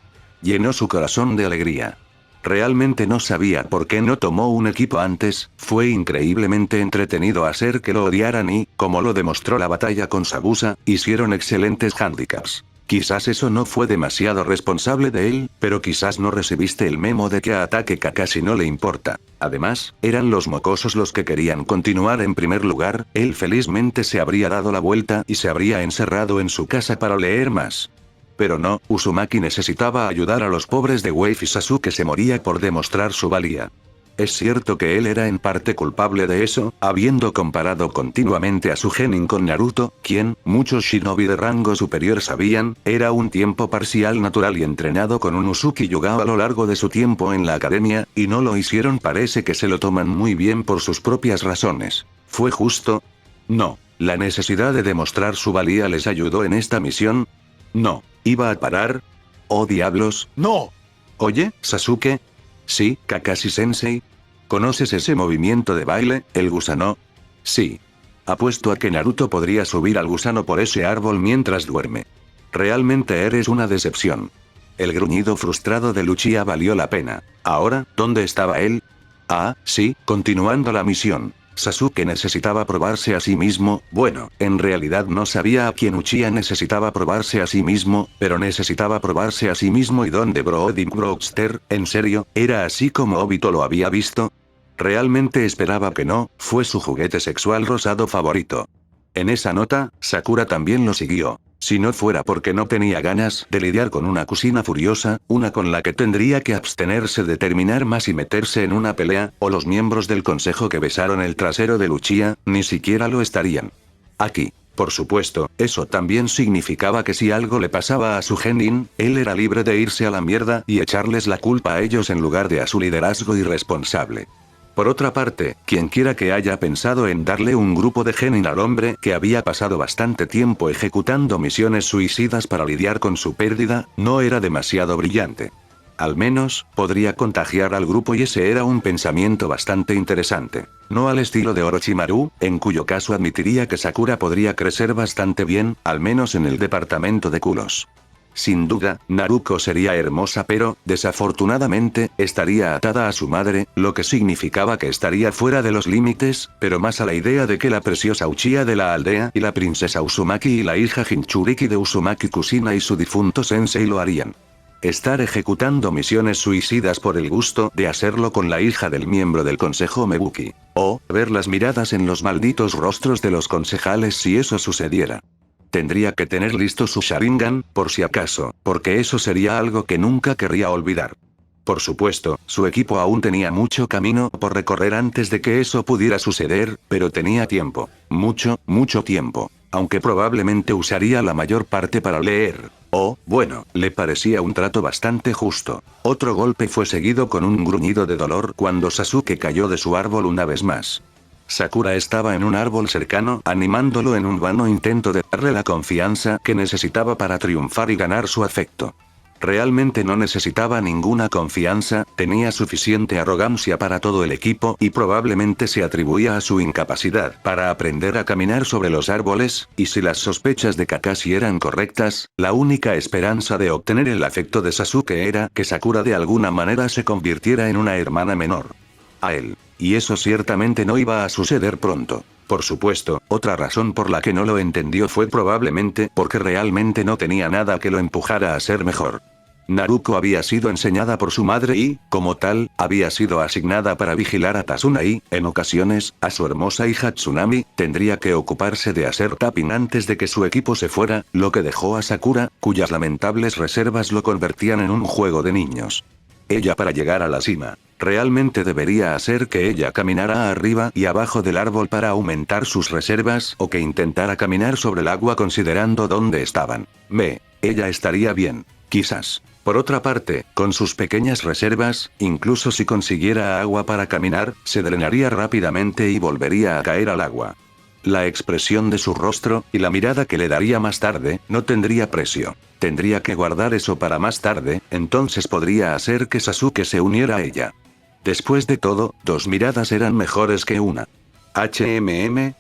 Llenó su corazón de alegría. Realmente no sabía por qué no tomó un equipo antes, fue increíblemente entretenido hacer que lo odiaran y, como lo demostró la batalla con Sabusa, hicieron excelentes handicaps. Quizás eso no fue demasiado responsable de él, pero quizás no recibiste el memo de que a Ataque Kakashi no le importa. Además, eran los mocosos los que querían continuar en primer lugar, él felizmente se habría dado la vuelta y se habría encerrado en su casa para leer más. Pero no, Uzumaki necesitaba ayudar a los pobres de Wave y Sasuke se moría por demostrar su valía. Es cierto que él era en parte culpable de eso, habiendo comparado continuamente a su genin con Naruto, quien, muchos shinobi de rango superior sabían, era un tiempo parcial natural y entrenado con un Uzuki Yuga a lo largo de su tiempo en la academia, y no lo hicieron. Parece que se lo toman muy bien por sus propias razones. ¿Fue justo? No. ¿La necesidad de demostrar su valía les ayudó en esta misión? No. ¿Iba a parar? ¡Oh diablos! ¡No! Oye, Sasuke. Sí, Kakashi-sensei. ¿Conoces ese movimiento de baile, el gusano? Sí. Apuesto a que Naruto podría subir al gusano por ese árbol mientras duerme. Realmente eres una decepción. El gruñido frustrado de Uchiha valió la pena. Ahora, ¿dónde estaba él? Ah, sí, continuando la misión. Sasuke necesitaba probarse a sí mismo, bueno, en realidad no sabía a quién Uchiha necesitaba probarse a sí mismo, pero necesitaba probarse a sí mismo y dónde Brody Brewster, ¿en serio, era así como Obito lo había visto? Realmente esperaba que no, fue su juguete sexual rosado favorito. En esa nota, Sakura también lo siguió. Si no fuera porque no tenía ganas de lidiar con una cocina furiosa, una con la que tendría que abstenerse de terminar más y meterse en una pelea, o los miembros del consejo que besaron el trasero de Uchiha, ni siquiera lo estarían. Aquí. Por supuesto, eso también significaba que si algo le pasaba a su genin, él era libre de irse a la mierda y echarles la culpa a ellos en lugar de a su liderazgo irresponsable. Por otra parte, quienquiera que haya pensado en darle un grupo de genin al hombre que había pasado bastante tiempo ejecutando misiones suicidas para lidiar con su pérdida, no era demasiado brillante. Al menos, podría contagiar al grupo y ese era un pensamiento bastante interesante. No al estilo de Orochimaru, en cuyo caso admitiría que Sakura podría crecer bastante bien, al menos en el departamento de culos. Sin duda, Naruko sería hermosa pero, desafortunadamente, estaría atada a su madre, lo que significaba que estaría fuera de los límites, pero más a la idea de que la preciosa Uchiha de la aldea y la princesa Uzumaki y la hija Jinchuriki de Uzumaki Kusina y su difunto sensei lo harían. Estar ejecutando misiones suicidas por el gusto de hacerlo con la hija del miembro del consejo Mebuki. O, ver las miradas en los malditos rostros de los concejales si eso sucediera. Tendría que tener listo su Sharingan, por si acaso, porque eso sería algo que nunca querría olvidar. Por supuesto, su equipo aún tenía mucho camino por recorrer antes de que eso pudiera suceder, pero tenía tiempo. Mucho, mucho tiempo. Aunque probablemente usaría la mayor parte para leer. Bueno, le parecía un trato bastante justo. Otro golpe fue seguido con un gruñido de dolor cuando Sasuke cayó de su árbol una vez más. Sakura estaba en un árbol cercano, animándolo en un vano intento de darle la confianza que necesitaba para triunfar y ganar su afecto. Realmente no necesitaba ninguna confianza, tenía suficiente arrogancia para todo el equipo y probablemente se atribuía a su incapacidad para aprender a caminar sobre los árboles, y si las sospechas de Kakashi eran correctas, la única esperanza de obtener el afecto de Sasuke era que Sakura de alguna manera se convirtiera en una hermana menor a él. Y eso ciertamente no iba a suceder pronto. Por supuesto, otra razón por la que no lo entendió fue probablemente porque realmente no tenía nada que lo empujara a ser mejor. Naruko había sido enseñada por su madre y, como tal, había sido asignada para vigilar a Tazuna y, en ocasiones, a su hermosa hija Tsunami. Tendría que ocuparse de hacer tapping antes de que su equipo se fuera, lo que dejó a Sakura, cuyas lamentables reservas lo convertían en un juego de niños. Ella para llegar a la cima. Realmente debería hacer que ella caminara arriba y abajo del árbol para aumentar sus reservas o que intentara caminar sobre el agua considerando dónde estaban. Ella estaría bien. Quizás. Por otra parte, con sus pequeñas reservas, incluso si consiguiera agua para caminar, se drenaría rápidamente y volvería a caer al agua. La expresión de su rostro, y la mirada que le daría más tarde, no tendría precio. Tendría que guardar eso para más tarde, entonces podría hacer que Sasuke se uniera a ella. Después de todo, 2 miradas eran mejores que una.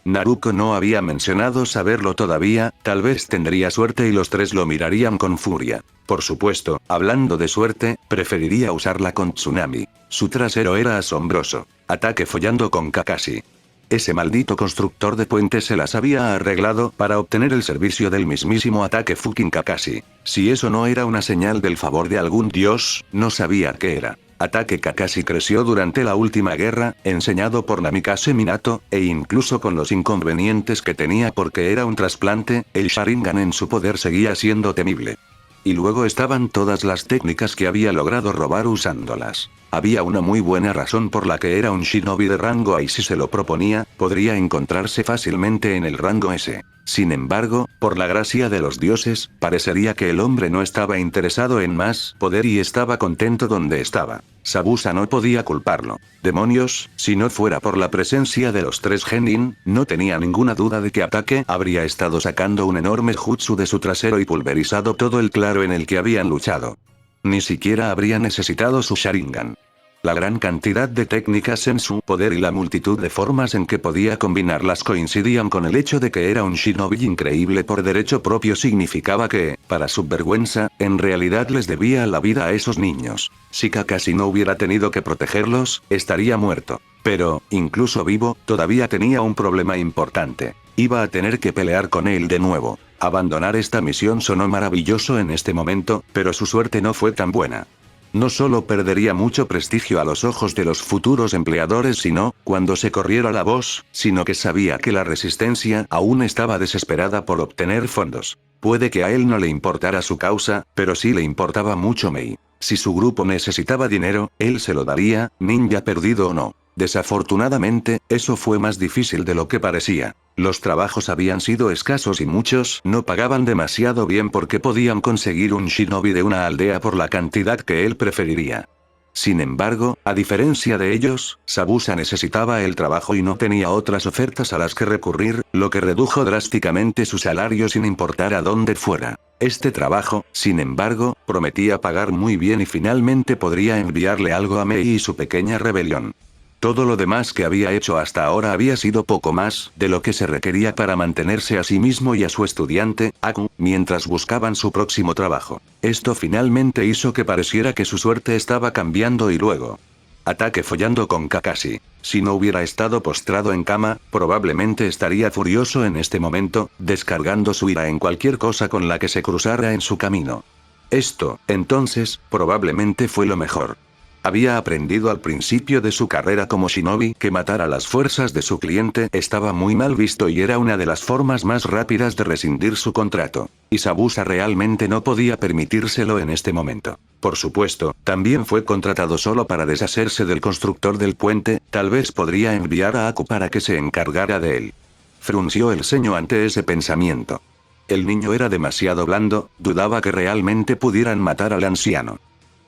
Naruto no había mencionado saberlo todavía, tal vez tendría suerte y los 3 lo mirarían con furia. Por supuesto, hablando de suerte, preferiría usarla con Tsunami. Su trasero era asombroso. Ataque follando con Kakashi. Ese maldito constructor de puentes se las había arreglado para obtener el servicio del mismísimo ataque fucking Kakashi. Si eso no era una señal del favor de algún dios, no sabía qué era. Ataque Kakashi creció durante la última guerra, enseñado por Namikaze Minato, e incluso con los inconvenientes que tenía porque era un trasplante, el Sharingan en su poder seguía siendo temible. Y luego estaban todas las técnicas que había logrado robar usándolas. Había una muy buena razón por la que era un shinobi de rango A y si se lo proponía, podría encontrarse fácilmente en el rango S. Sin embargo, por la gracia de los dioses, parecería que el hombre no estaba interesado en más poder y estaba contento donde estaba. Zabuza no podía culparlo. Demonios, si no fuera por la presencia de los 3 genin, no tenía ninguna duda de que Ataque habría estado sacando un enorme jutsu de su trasero y pulverizado todo el claro en el que habían luchado. Ni siquiera habría necesitado su Sharingan. La gran cantidad de técnicas en su poder y la multitud de formas en que podía combinarlas coincidían con el hecho de que era un shinobi increíble por derecho propio significaba que, para su vergüenza, en realidad les debía la vida a esos niños. Si Kakashi no hubiera tenido que protegerlos, estaría muerto. Pero, incluso vivo, todavía tenía un problema importante. Iba a tener que pelear con él de nuevo. Abandonar esta misión sonó maravilloso en este momento, pero su suerte no fue tan buena. No solo perdería mucho prestigio a los ojos de los futuros empleadores sino, cuando se corriera la voz, sino que sabía que la resistencia aún estaba desesperada por obtener fondos. Puede que a él no le importara su causa, pero sí le importaba mucho Mei. Si su grupo necesitaba dinero, él se lo daría, ninja perdido o no. Desafortunadamente, eso fue más difícil de lo que parecía. Los trabajos habían sido escasos y muchos no pagaban demasiado bien porque podían conseguir un shinobi de una aldea por la cantidad que él preferiría. Sin embargo, a diferencia de ellos, Zabuza necesitaba el trabajo y no tenía otras ofertas a las que recurrir, lo que redujo drásticamente su salario sin importar a dónde fuera. Este trabajo, sin embargo, prometía pagar muy bien y finalmente podría enviarle algo a Mei y su pequeña rebelión. Todo lo demás que había hecho hasta ahora había sido poco más de lo que se requería para mantenerse a sí mismo y a su estudiante, Aku, mientras buscaban su próximo trabajo. Esto finalmente hizo que pareciera que su suerte estaba cambiando y luego. Ataque follando con Kakashi. Si no hubiera estado postrado en cama, probablemente estaría furioso en este momento, descargando su ira en cualquier cosa con la que se cruzara en su camino. Esto, entonces, probablemente fue lo mejor. Había aprendido al principio de su carrera como shinobi que matar a las fuerzas de su cliente estaba muy mal visto y era una de las formas más rápidas de rescindir su contrato. Y Zabuza realmente no podía permitírselo en este momento. Por supuesto, también fue contratado solo para deshacerse del constructor del puente, tal vez podría enviar a Aku para que se encargara de él. Frunció el ceño ante ese pensamiento. El niño era demasiado blando, dudaba que realmente pudieran matar al anciano.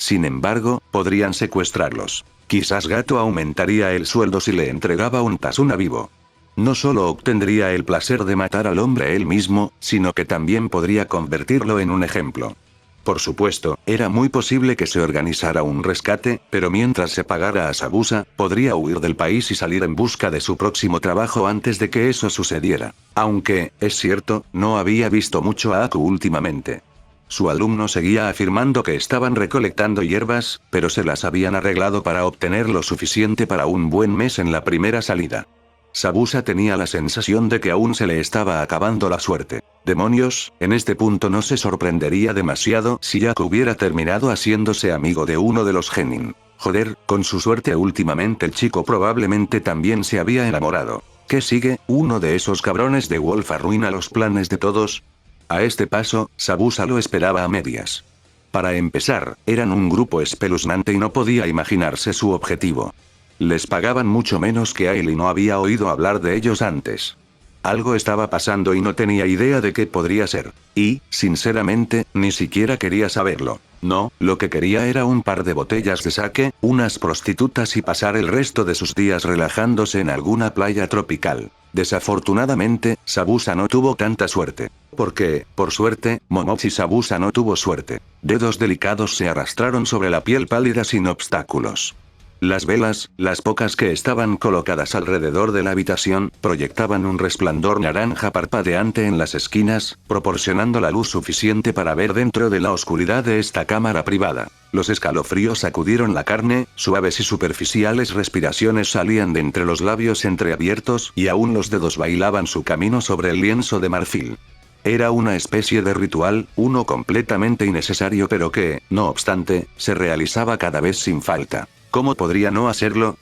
Sin embargo, podrían secuestrarlos. Quizás Gato aumentaría el sueldo si le entregaba un Tasuna vivo. No solo obtendría el placer de matar al hombre él mismo, sino que también podría convertirlo en un ejemplo. Por supuesto, era muy posible que se organizara un rescate, pero mientras se pagara a Zabuza, podría huir del país y salir en busca de su próximo trabajo antes de que eso sucediera. Aunque, es cierto, no había visto mucho a Aku últimamente. Su alumno seguía afirmando que estaban recolectando hierbas, pero se las habían arreglado para obtener lo suficiente para un buen mes en la primera salida. Zabuza tenía la sensación de que aún se le estaba acabando la suerte. Demonios, en este punto no se sorprendería demasiado si Aku hubiera terminado haciéndose amigo de uno de los genin. Joder, con su suerte últimamente el chico probablemente también se había enamorado. ¿Qué sigue? ¿Uno de esos cabrones de Wolf arruina los planes de todos? A este paso, Zabuza lo esperaba a medias. Para empezar, eran un grupo espeluznante y no podía imaginarse su objetivo. Les pagaban mucho menos que a él y no había oído hablar de ellos antes. Algo estaba pasando y no tenía idea de qué podría ser. Y, sinceramente, ni siquiera quería saberlo. No, lo que quería era un par de botellas de sake, unas prostitutas y pasar el resto de sus días relajándose en alguna playa tropical. Desafortunadamente, Sabusa no tuvo tanta suerte. Porque, por suerte, Momochi Sabusa no tuvo suerte. Dedos delicados se arrastraron sobre la piel pálida sin obstáculos. Las velas, las pocas que estaban colocadas alrededor de la habitación, proyectaban un resplandor naranja parpadeante en las esquinas, proporcionando la luz suficiente para ver dentro de la oscuridad de esta cámara privada. Los escalofríos sacudieron la carne, suaves y superficiales respiraciones salían de entre los labios entreabiertos y aún los dedos bailaban su camino sobre el lienzo de marfil. Era una especie de ritual, uno completamente innecesario pero que, no obstante, se realizaba cada vez sin falta. ¿Cómo podría no hacerlo?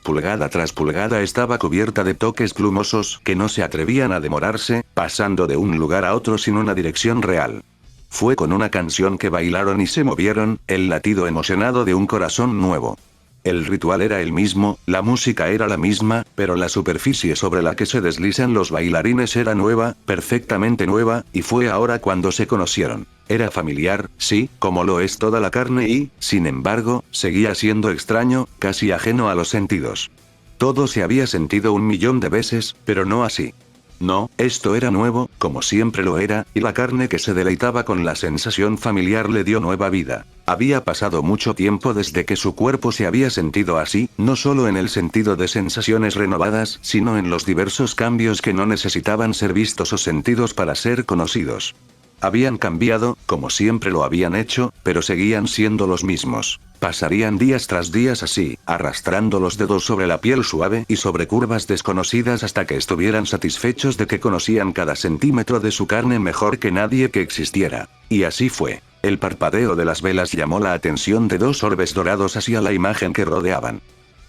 Pulgada tras pulgada estaba cubierta de toques plumosos que no se atrevían a demorarse, pasando de un lugar a otro sin una dirección real. Fue con una canción que bailaron y se movieron, el latido emocionado de un corazón nuevo. El ritual era el mismo, la música era la misma, pero la superficie sobre la que se deslizan los bailarines era nueva, perfectamente nueva, y fue ahora cuando se conocieron. Era familiar, sí, como lo es toda la carne y, sin embargo, seguía siendo extraño, casi ajeno a los sentidos. Todo se había sentido 1.000.000 de veces, pero no así. No, esto era nuevo, como siempre lo era, y la carne que se deleitaba con la sensación familiar le dio nueva vida. Había pasado mucho tiempo desde que su cuerpo se había sentido así, no solo en el sentido de sensaciones renovadas, sino en los diversos cambios que no necesitaban ser vistos o sentidos para ser conocidos. Habían cambiado, como siempre lo habían hecho, pero seguían siendo los mismos. Pasarían días tras días así, arrastrando los dedos sobre la piel suave y sobre curvas desconocidas hasta que estuvieran satisfechos de que conocían cada centímetro de su carne mejor que nadie que existiera. Y así fue. El parpadeo de las velas llamó la atención de dos orbes dorados hacia la imagen que rodeaban.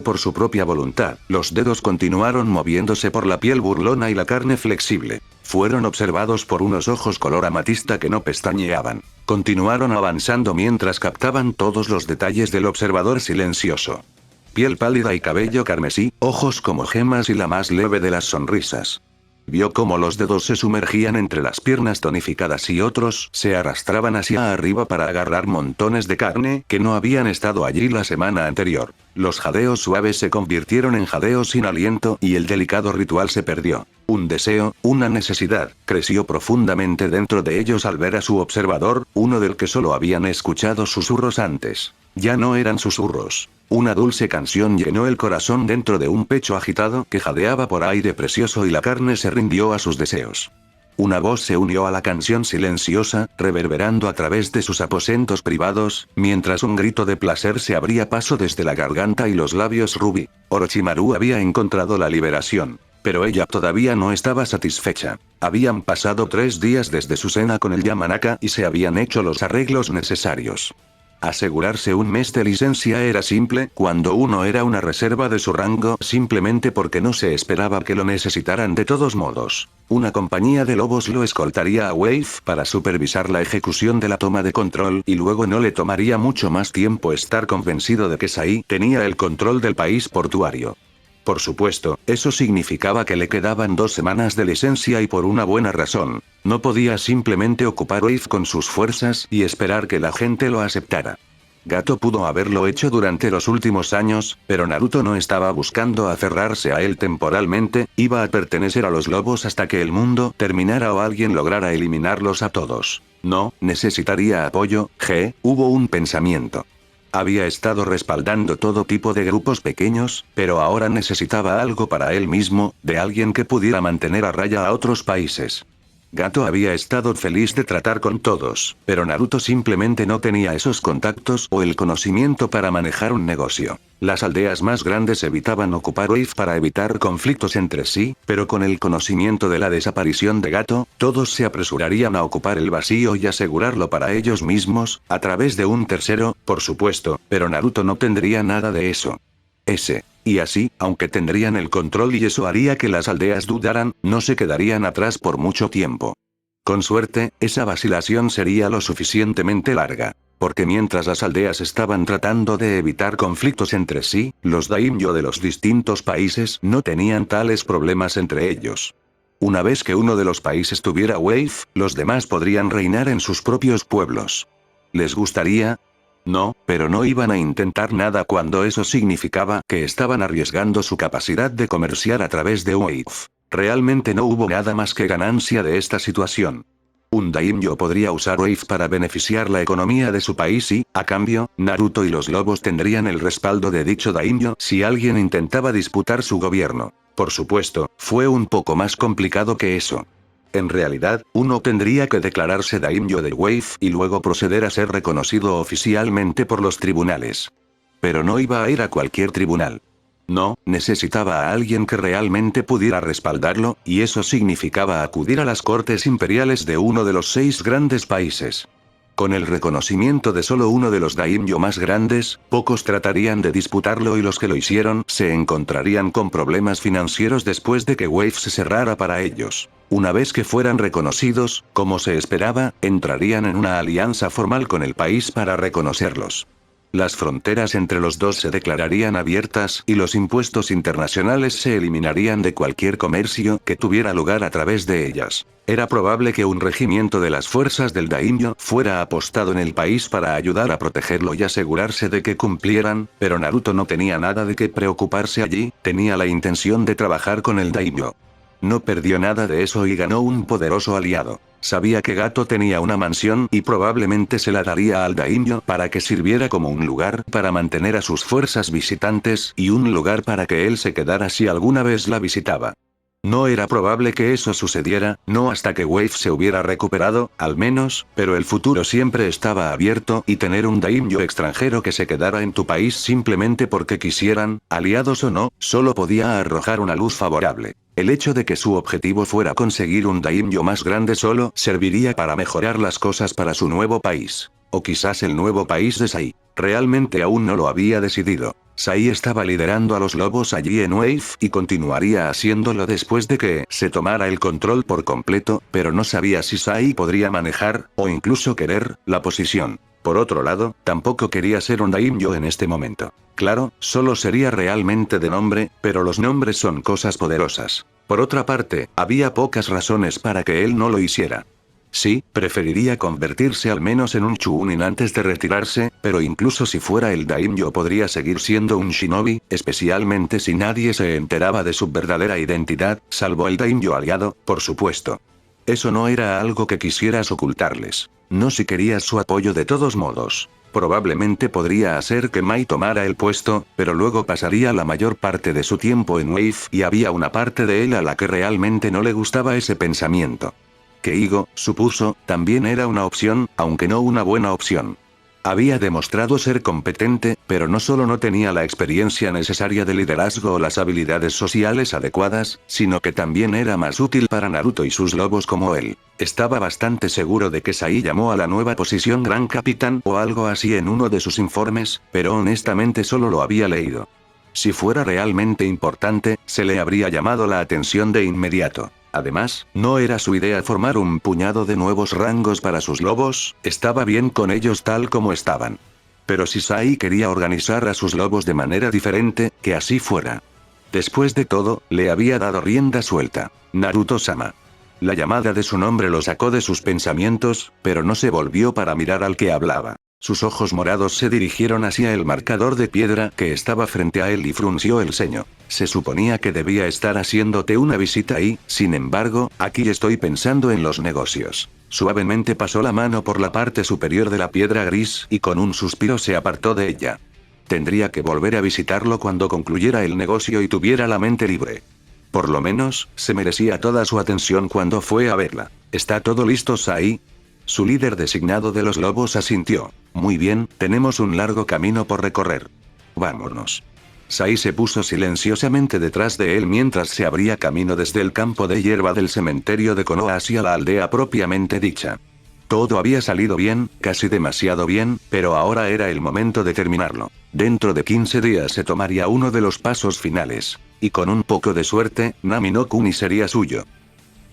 Por su propia voluntad, los dedos continuaron moviéndose por la piel burlona y la carne flexible. Fueron observados por unos ojos color amatista que no pestañeaban. Continuaron avanzando mientras captaban todos los detalles del observador silencioso. Piel pálida y cabello carmesí, ojos como gemas y la más leve de las sonrisas. Vio cómo los dedos se sumergían entre las piernas tonificadas y otros se arrastraban hacia arriba para agarrar montones de carne que no habían estado allí la semana anterior. Los jadeos suaves se convirtieron en jadeos sin aliento y el delicado ritual se perdió. Un deseo, una necesidad, creció profundamente dentro de ellos al ver a su observador, uno del que solo habían escuchado susurros antes. Ya no eran susurros. Una dulce canción llenó el corazón dentro de un pecho agitado que jadeaba por aire precioso y la carne se rindió a sus deseos. Una voz se unió a la canción silenciosa, reverberando a través de sus aposentos privados, mientras un grito de placer se abría paso desde la garganta y los labios rubí. Orochimaru había encontrado la liberación. Pero ella todavía no estaba satisfecha. Habían pasado 3 días desde su cena con el Yamanaka y se habían hecho los arreglos necesarios. Asegurarse un mes de licencia era simple cuando uno era una reserva de su rango simplemente porque no se esperaba que lo necesitaran de todos modos. Una compañía de lobos lo escoltaría a Wave para supervisar la ejecución de la toma de control y luego no le tomaría mucho más tiempo estar convencido de que Sai tenía el control del país portuario. Por supuesto, eso significaba que le quedaban 2 semanas de licencia y por una buena razón. No podía simplemente ocupar Wave con sus fuerzas y esperar que la gente lo aceptara. Gato pudo haberlo hecho durante los últimos años, pero Naruto no estaba buscando aferrarse a él temporalmente, iba a pertenecer a los lobos hasta que el mundo terminara o alguien lograra eliminarlos a todos. No, necesitaría apoyo, hubo un pensamiento. Había estado respaldando todo tipo de grupos pequeños, pero ahora necesitaba algo para él mismo, de alguien que pudiera mantener a raya a otros países. Gato había estado feliz de tratar con todos, pero Naruto simplemente no tenía esos contactos o el conocimiento para manejar un negocio. Las aldeas más grandes evitaban ocupar Wave para evitar conflictos entre sí, pero con el conocimiento de la desaparición de Gato, todos se apresurarían a ocupar el vacío y asegurarlo para ellos mismos, a través de un tercero, por supuesto, pero Naruto no tendría nada de eso. Y así, aunque tendrían el control y eso haría que las aldeas dudaran, no se quedarían atrás por mucho tiempo. Con suerte, esa vacilación sería lo suficientemente larga. Porque mientras las aldeas estaban tratando de evitar conflictos entre sí, los daimyo de los distintos países no tenían tales problemas entre ellos. Una vez que uno de los países tuviera Wave, los demás podrían reinar en sus propios pueblos. ¿Les gustaría? No, pero no iban a intentar nada cuando eso significaba que estaban arriesgando su capacidad de comerciar a través de Wave. Realmente no hubo nada más que ganancia de esta situación. Un daimyo podría usar Wave para beneficiar la economía de su país y, a cambio, Naruto y los lobos tendrían el respaldo de dicho daimyo si alguien intentaba disputar su gobierno. Por supuesto, fue un poco más complicado que eso. En realidad, uno tendría que declararse daimyo de Wave y luego proceder a ser reconocido oficialmente por los tribunales. Pero no iba a ir a cualquier tribunal. No, necesitaba a alguien que realmente pudiera respaldarlo, y eso significaba acudir a las cortes imperiales de uno de los 6 grandes países. Con el reconocimiento de solo uno de los daimyo más grandes, pocos tratarían de disputarlo y los que lo hicieron se encontrarían con problemas financieros después de que Wave se cerrara para ellos. Una vez que fueran reconocidos, como se esperaba, entrarían en una alianza formal con el país para reconocerlos. Las fronteras entre los dos se declararían abiertas y los impuestos internacionales se eliminarían de cualquier comercio que tuviera lugar a través de ellas. Era probable que un regimiento de las fuerzas del daimyo fuera apostado en el país para ayudar a protegerlo y asegurarse de que cumplieran, pero Naruto no tenía nada de qué preocuparse allí, tenía la intención de trabajar con el daimyo. No perdió nada de eso y ganó un poderoso aliado. Sabía que Gato tenía una mansión y probablemente se la daría al daimyo para que sirviera como un lugar para mantener a sus fuerzas visitantes y un lugar para que él se quedara si alguna vez la visitaba. No era probable que eso sucediera, no hasta que Wave se hubiera recuperado, al menos, pero el futuro siempre estaba abierto y tener un daimyo extranjero que se quedara en tu país simplemente porque quisieran, aliados o no, solo podía arrojar una luz favorable. El hecho de que su objetivo fuera conseguir un daimyo más grande solo serviría para mejorar las cosas para su nuevo país. O quizás el nuevo país de Sai. Realmente aún no lo había decidido. Sai estaba liderando a los lobos allí en Wave y continuaría haciéndolo después de que se tomara el control por completo, pero no sabía si Sai podría manejar, o incluso querer, la posición. Por otro lado, tampoco quería ser un daimyo en este momento. Claro, solo sería realmente de nombre, pero los nombres son cosas poderosas. Por otra parte, había pocas razones para que él no lo hiciera. Sí, preferiría convertirse al menos en un Chunin antes de retirarse, pero incluso si fuera el daimyo podría seguir siendo un shinobi, especialmente si nadie se enteraba de su verdadera identidad, salvo el daimyo aliado, por supuesto. Eso no era algo que quisieras ocultarles. No si querías su apoyo de todos modos. Probablemente podría hacer que Mai tomara el puesto, pero luego pasaría la mayor parte de su tiempo en Wave y había una parte de él a la que realmente no le gustaba ese pensamiento. Que Igo, supuso, también era una opción, aunque no una buena opción. Había demostrado ser competente, pero no solo no tenía la experiencia necesaria de liderazgo o las habilidades sociales adecuadas, sino que también era más útil para Naruto y sus lobos como él. Estaba bastante seguro de que Sai llamó a la nueva posición Gran Capitán o algo así en uno de sus informes, pero honestamente solo lo había leído. Si fuera realmente importante, se le habría llamado la atención de inmediato. Además, no era su idea formar un puñado de nuevos rangos para sus lobos, estaba bien con ellos tal como estaban. Pero si Sai quería organizar a sus lobos de manera diferente, que así fuera. Después de todo, le había dado rienda suelta. Naruto-sama. La llamada de su nombre lo sacó de sus pensamientos, pero no se volvió para mirar al que hablaba. Sus ojos morados se dirigieron hacia el marcador de piedra que estaba frente a él y frunció el ceño. Se suponía que debía estar haciéndote una visita y, sin embargo, aquí estoy pensando en los negocios. Suavemente pasó la mano por la parte superior de la piedra gris y con un suspiro se apartó de ella. Tendría que volver a visitarlo cuando concluyera el negocio y tuviera la mente libre. Por lo menos, se merecía toda su atención cuando fue a verla. ¿Está todo listo, Sai? Su líder designado de los lobos asintió. Muy bien, tenemos un largo camino por recorrer. Vámonos. Sai se puso silenciosamente detrás de él mientras se abría camino desde el campo de hierba del cementerio de Konoha hacia la aldea propiamente dicha. Todo había salido bien, casi demasiado bien, pero ahora era el momento de terminarlo. Dentro de 15 días se tomaría uno de los pasos finales. Y con un poco de suerte, Nami no Kuni sería suyo.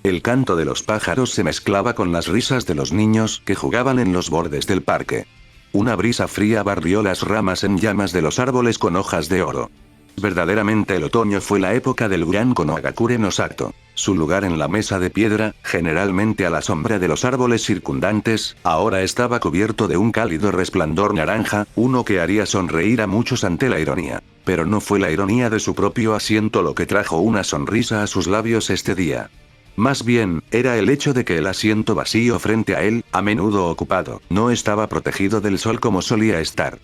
El canto de los pájaros se mezclaba con las risas de los niños que jugaban en los bordes del parque. Una brisa fría barrió las ramas en llamas de los árboles con hojas de oro. Verdaderamente el otoño fue la época del gran Konohagakure no Sato. Su lugar en la mesa de piedra, generalmente a la sombra de los árboles circundantes, ahora estaba cubierto de un cálido resplandor naranja, uno que haría sonreír a muchos ante la ironía. Pero no fue la ironía de su propio asiento lo que trajo una sonrisa a sus labios este día. Más bien, era el hecho de que el asiento vacío frente a él, a menudo ocupado, no estaba protegido del sol como solía estar.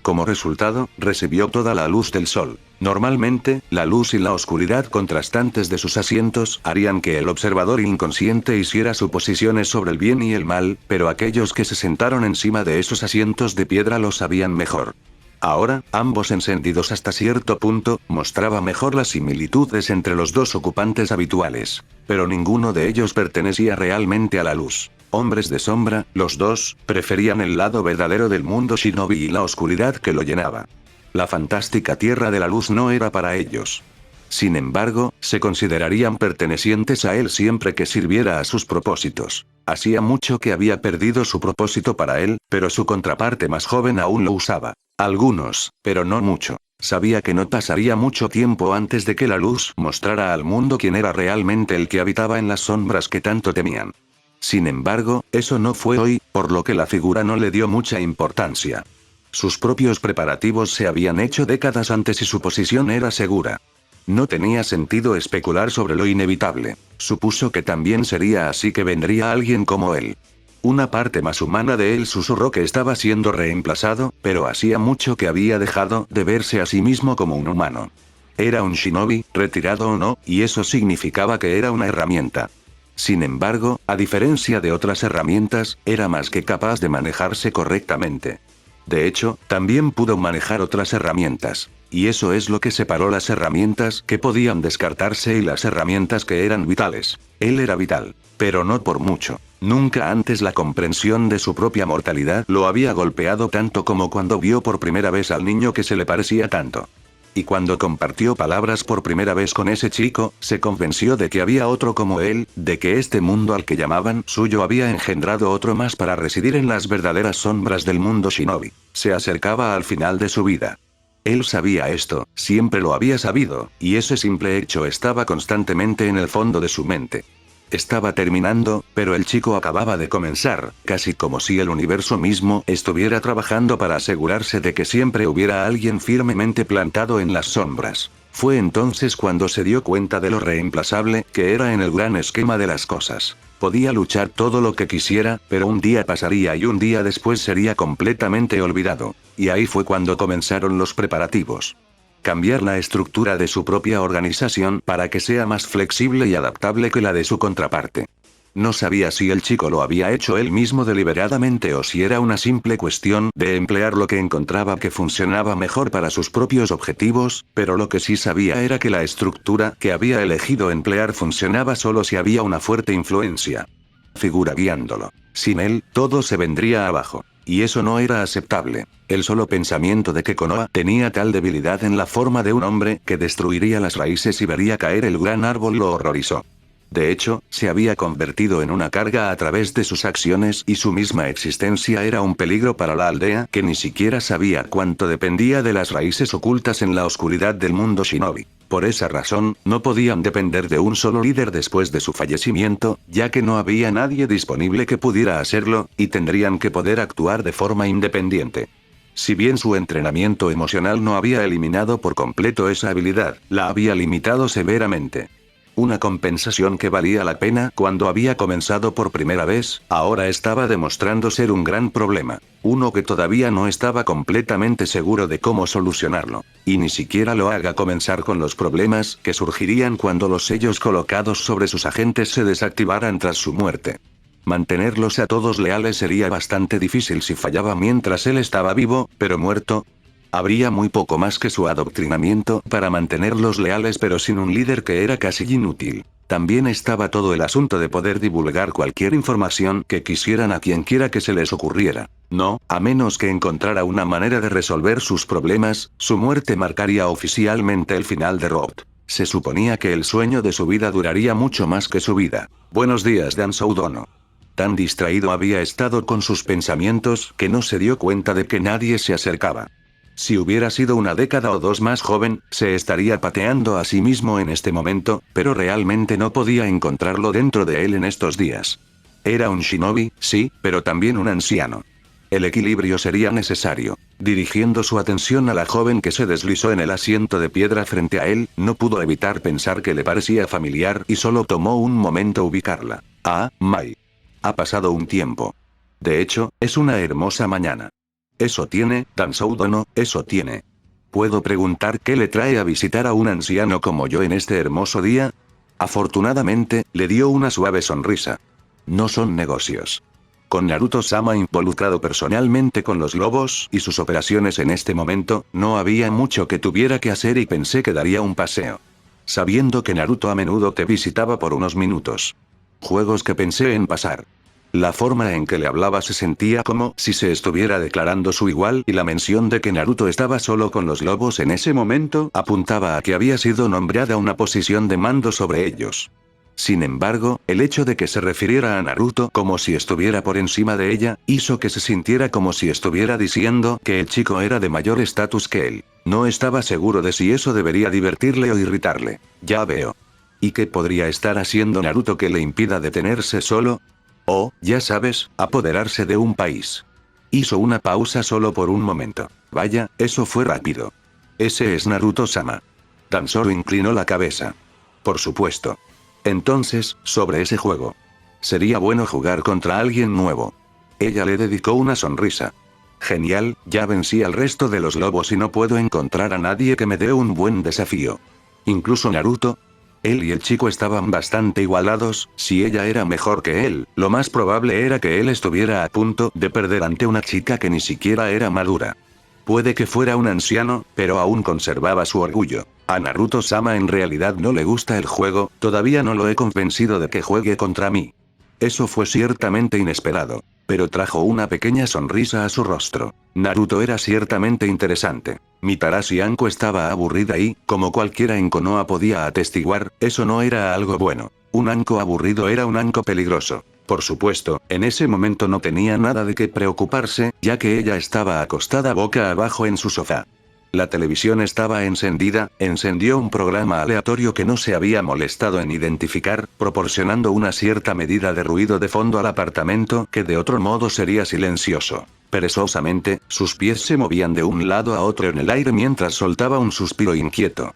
Como resultado, recibió toda la luz del sol. Normalmente, la luz y la oscuridad contrastantes de sus asientos harían que el observador inconsciente hiciera suposiciones sobre el bien y el mal, pero aquellos que se sentaron encima de esos asientos de piedra lo sabían mejor. Ahora, ambos encendidos hasta cierto punto, mostraba mejor las similitudes entre los dos ocupantes habituales. Pero ninguno de ellos pertenecía realmente a la luz. Hombres de sombra, los dos, preferían el lado verdadero del mundo shinobi y la oscuridad que lo llenaba. La fantástica tierra de la luz no era para ellos. Sin embargo, se considerarían pertenecientes a él siempre que sirviera a sus propósitos. Hacía mucho que había perdido su propósito para él, pero su contraparte más joven aún lo usaba. Algunos, pero no mucho. Sabía que no pasaría mucho tiempo antes de que la luz mostrara al mundo quién era realmente el que habitaba en las sombras que tanto temían. Sin embargo, eso no fue hoy, por lo que la figura no le dio mucha importancia. Sus propios preparativos se habían hecho décadas antes y su posición era segura. No tenía sentido especular sobre lo inevitable. Supuso que también sería así que vendría alguien como él. Una parte más humana de él susurró que estaba siendo reemplazado, pero hacía mucho que había dejado de verse a sí mismo como un humano. Era un shinobi, retirado o no, y eso significaba que era una herramienta. Sin embargo, a diferencia de otras herramientas, era más que capaz de manejarse correctamente. De hecho, también pudo manejar otras herramientas. Y eso es lo que separó las herramientas que podían descartarse y las herramientas que eran vitales. Él era vital. Pero no por mucho. Nunca antes la comprensión de su propia mortalidad lo había golpeado tanto como cuando vio por primera vez al niño que se le parecía tanto. Y cuando compartió palabras por primera vez con ese chico, se convenció de que había otro como él, de que este mundo al que llamaban suyo había engendrado otro más para residir en las verdaderas sombras del mundo shinobi. Se acercaba al final de su vida. Él sabía esto, siempre lo había sabido, y ese simple hecho estaba constantemente en el fondo de su mente. Estaba terminando, pero el chico acababa de comenzar, casi como si el universo mismo estuviera trabajando para asegurarse de que siempre hubiera alguien firmemente plantado en las sombras. Fue entonces cuando se dio cuenta de lo reemplazable que era en el gran esquema de las cosas. Podía luchar todo lo que quisiera, pero un día pasaría y un día después sería completamente olvidado. Y ahí fue cuando comenzaron los preparativos. Cambiar la estructura de su propia organización para que sea más flexible y adaptable que la de su contraparte. No sabía si el chico lo había hecho él mismo deliberadamente o si era una simple cuestión de emplear lo que encontraba que funcionaba mejor para sus propios objetivos, pero lo que sí sabía era que la estructura que había elegido emplear funcionaba solo si había una fuerte influencia. Figura guiándolo. Sin él, todo se vendría abajo. Y eso no era aceptable. El solo pensamiento de que Konoha tenía tal debilidad en la forma de un hombre que destruiría las raíces y vería caer el gran árbol lo horrorizó. De hecho, se había convertido en una carga a través de sus acciones y su misma existencia era un peligro para la aldea que ni siquiera sabía cuánto dependía de las raíces ocultas en la oscuridad del mundo shinobi. Por esa razón, no podían depender de un solo líder después de su fallecimiento, ya que no había nadie disponible que pudiera hacerlo, y tendrían que poder actuar de forma independiente. Si bien su entrenamiento emocional no había eliminado por completo esa habilidad, la había limitado severamente. Una compensación que valía la pena cuando había comenzado por primera vez, ahora estaba demostrando ser un gran problema. Uno que todavía no estaba completamente seguro de cómo solucionarlo. Y ni siquiera lo haga comenzar con los problemas que surgirían cuando los sellos colocados sobre sus agentes se desactivaran tras su muerte. Mantenerlos a todos leales sería bastante difícil si fallaba mientras él estaba vivo, pero muerto. Habría muy poco más que su adoctrinamiento para mantenerlos leales, pero sin un líder que era casi inútil. También estaba todo el asunto de poder divulgar cualquier información que quisieran a quien quiera que se les ocurriera. No, a menos que encontrara una manera de resolver sus problemas, su muerte marcaría oficialmente el final de Roth. Se suponía que el sueño de su vida duraría mucho más que su vida. Buenos días, Dan Soudono. Tan distraído había estado con sus pensamientos que no se dio cuenta de que nadie se acercaba. Si hubiera sido una década o dos más joven, se estaría pateando a sí mismo en este momento, pero realmente no podía encontrarlo dentro de él en estos días. Era un shinobi, sí, pero también un anciano. El equilibrio sería necesario. Dirigiendo su atención a la joven que se deslizó en el asiento de piedra frente a él, no pudo evitar pensar que le parecía familiar y solo tomó un momento ubicarla. Ah, Mai. Ha pasado un tiempo. De hecho, es una hermosa mañana. Eso tiene, Dansoudono, eso tiene. ¿Puedo preguntar qué le trae a visitar a un anciano como yo en este hermoso día? Afortunadamente, le dio una suave sonrisa. No son negocios. Con Naruto-sama involucrado personalmente con los lobos y sus operaciones en este momento, no había mucho que tuviera que hacer y pensé que daría un paseo. Sabiendo que Naruto a menudo te visitaba por unos minutos. Juegos que pensé en pasar. La forma en que le hablaba se sentía como si se estuviera declarando su igual y la mención de que Naruto estaba solo con los lobos en ese momento apuntaba a que había sido nombrada una posición de mando sobre ellos. Sin embargo, el hecho de que se refiriera a Naruto como si estuviera por encima de ella, hizo que se sintiera como si estuviera diciendo que el chico era de mayor estatus que él. No estaba seguro de si eso debería divertirle o irritarle. Ya veo. ¿Y qué podría estar haciendo Naruto que le impida detenerse solo? O, ya sabes, apoderarse de un país. Hizo una pausa solo por un momento. Vaya, eso fue rápido. Ese es Naruto-sama. Dansoro inclinó la cabeza. Por supuesto. Entonces, sobre ese juego. Sería bueno jugar contra alguien nuevo. Ella le dedicó una sonrisa. Genial, ya vencí al resto de los lobos y no puedo encontrar a nadie que me dé un buen desafío. Incluso Naruto. Él y el chico estaban bastante igualados, si ella era mejor que él, lo más probable era que él estuviera a punto de perder ante una chica que ni siquiera era madura. Puede que fuera un anciano, pero aún conservaba su orgullo. A Naruto-sama en realidad no le gusta el juego, todavía no lo he convencido de que juegue contra mí. Eso fue ciertamente inesperado, pero trajo una pequeña sonrisa a su rostro. Naruto era ciertamente interesante. Mitarashi Anko estaba aburrida y, como cualquiera en Konoha podía atestiguar, eso no era algo bueno. Un Anko aburrido era un Anko peligroso. Por supuesto, en ese momento no tenía nada de qué preocuparse, ya que ella estaba acostada boca abajo en su sofá. La televisión estaba encendida, encendió un programa aleatorio que no se había molestado en identificar, proporcionando una cierta medida de ruido de fondo al apartamento que de otro modo sería silencioso. Perezosamente, sus pies se movían de un lado a otro en el aire mientras soltaba un suspiro inquieto.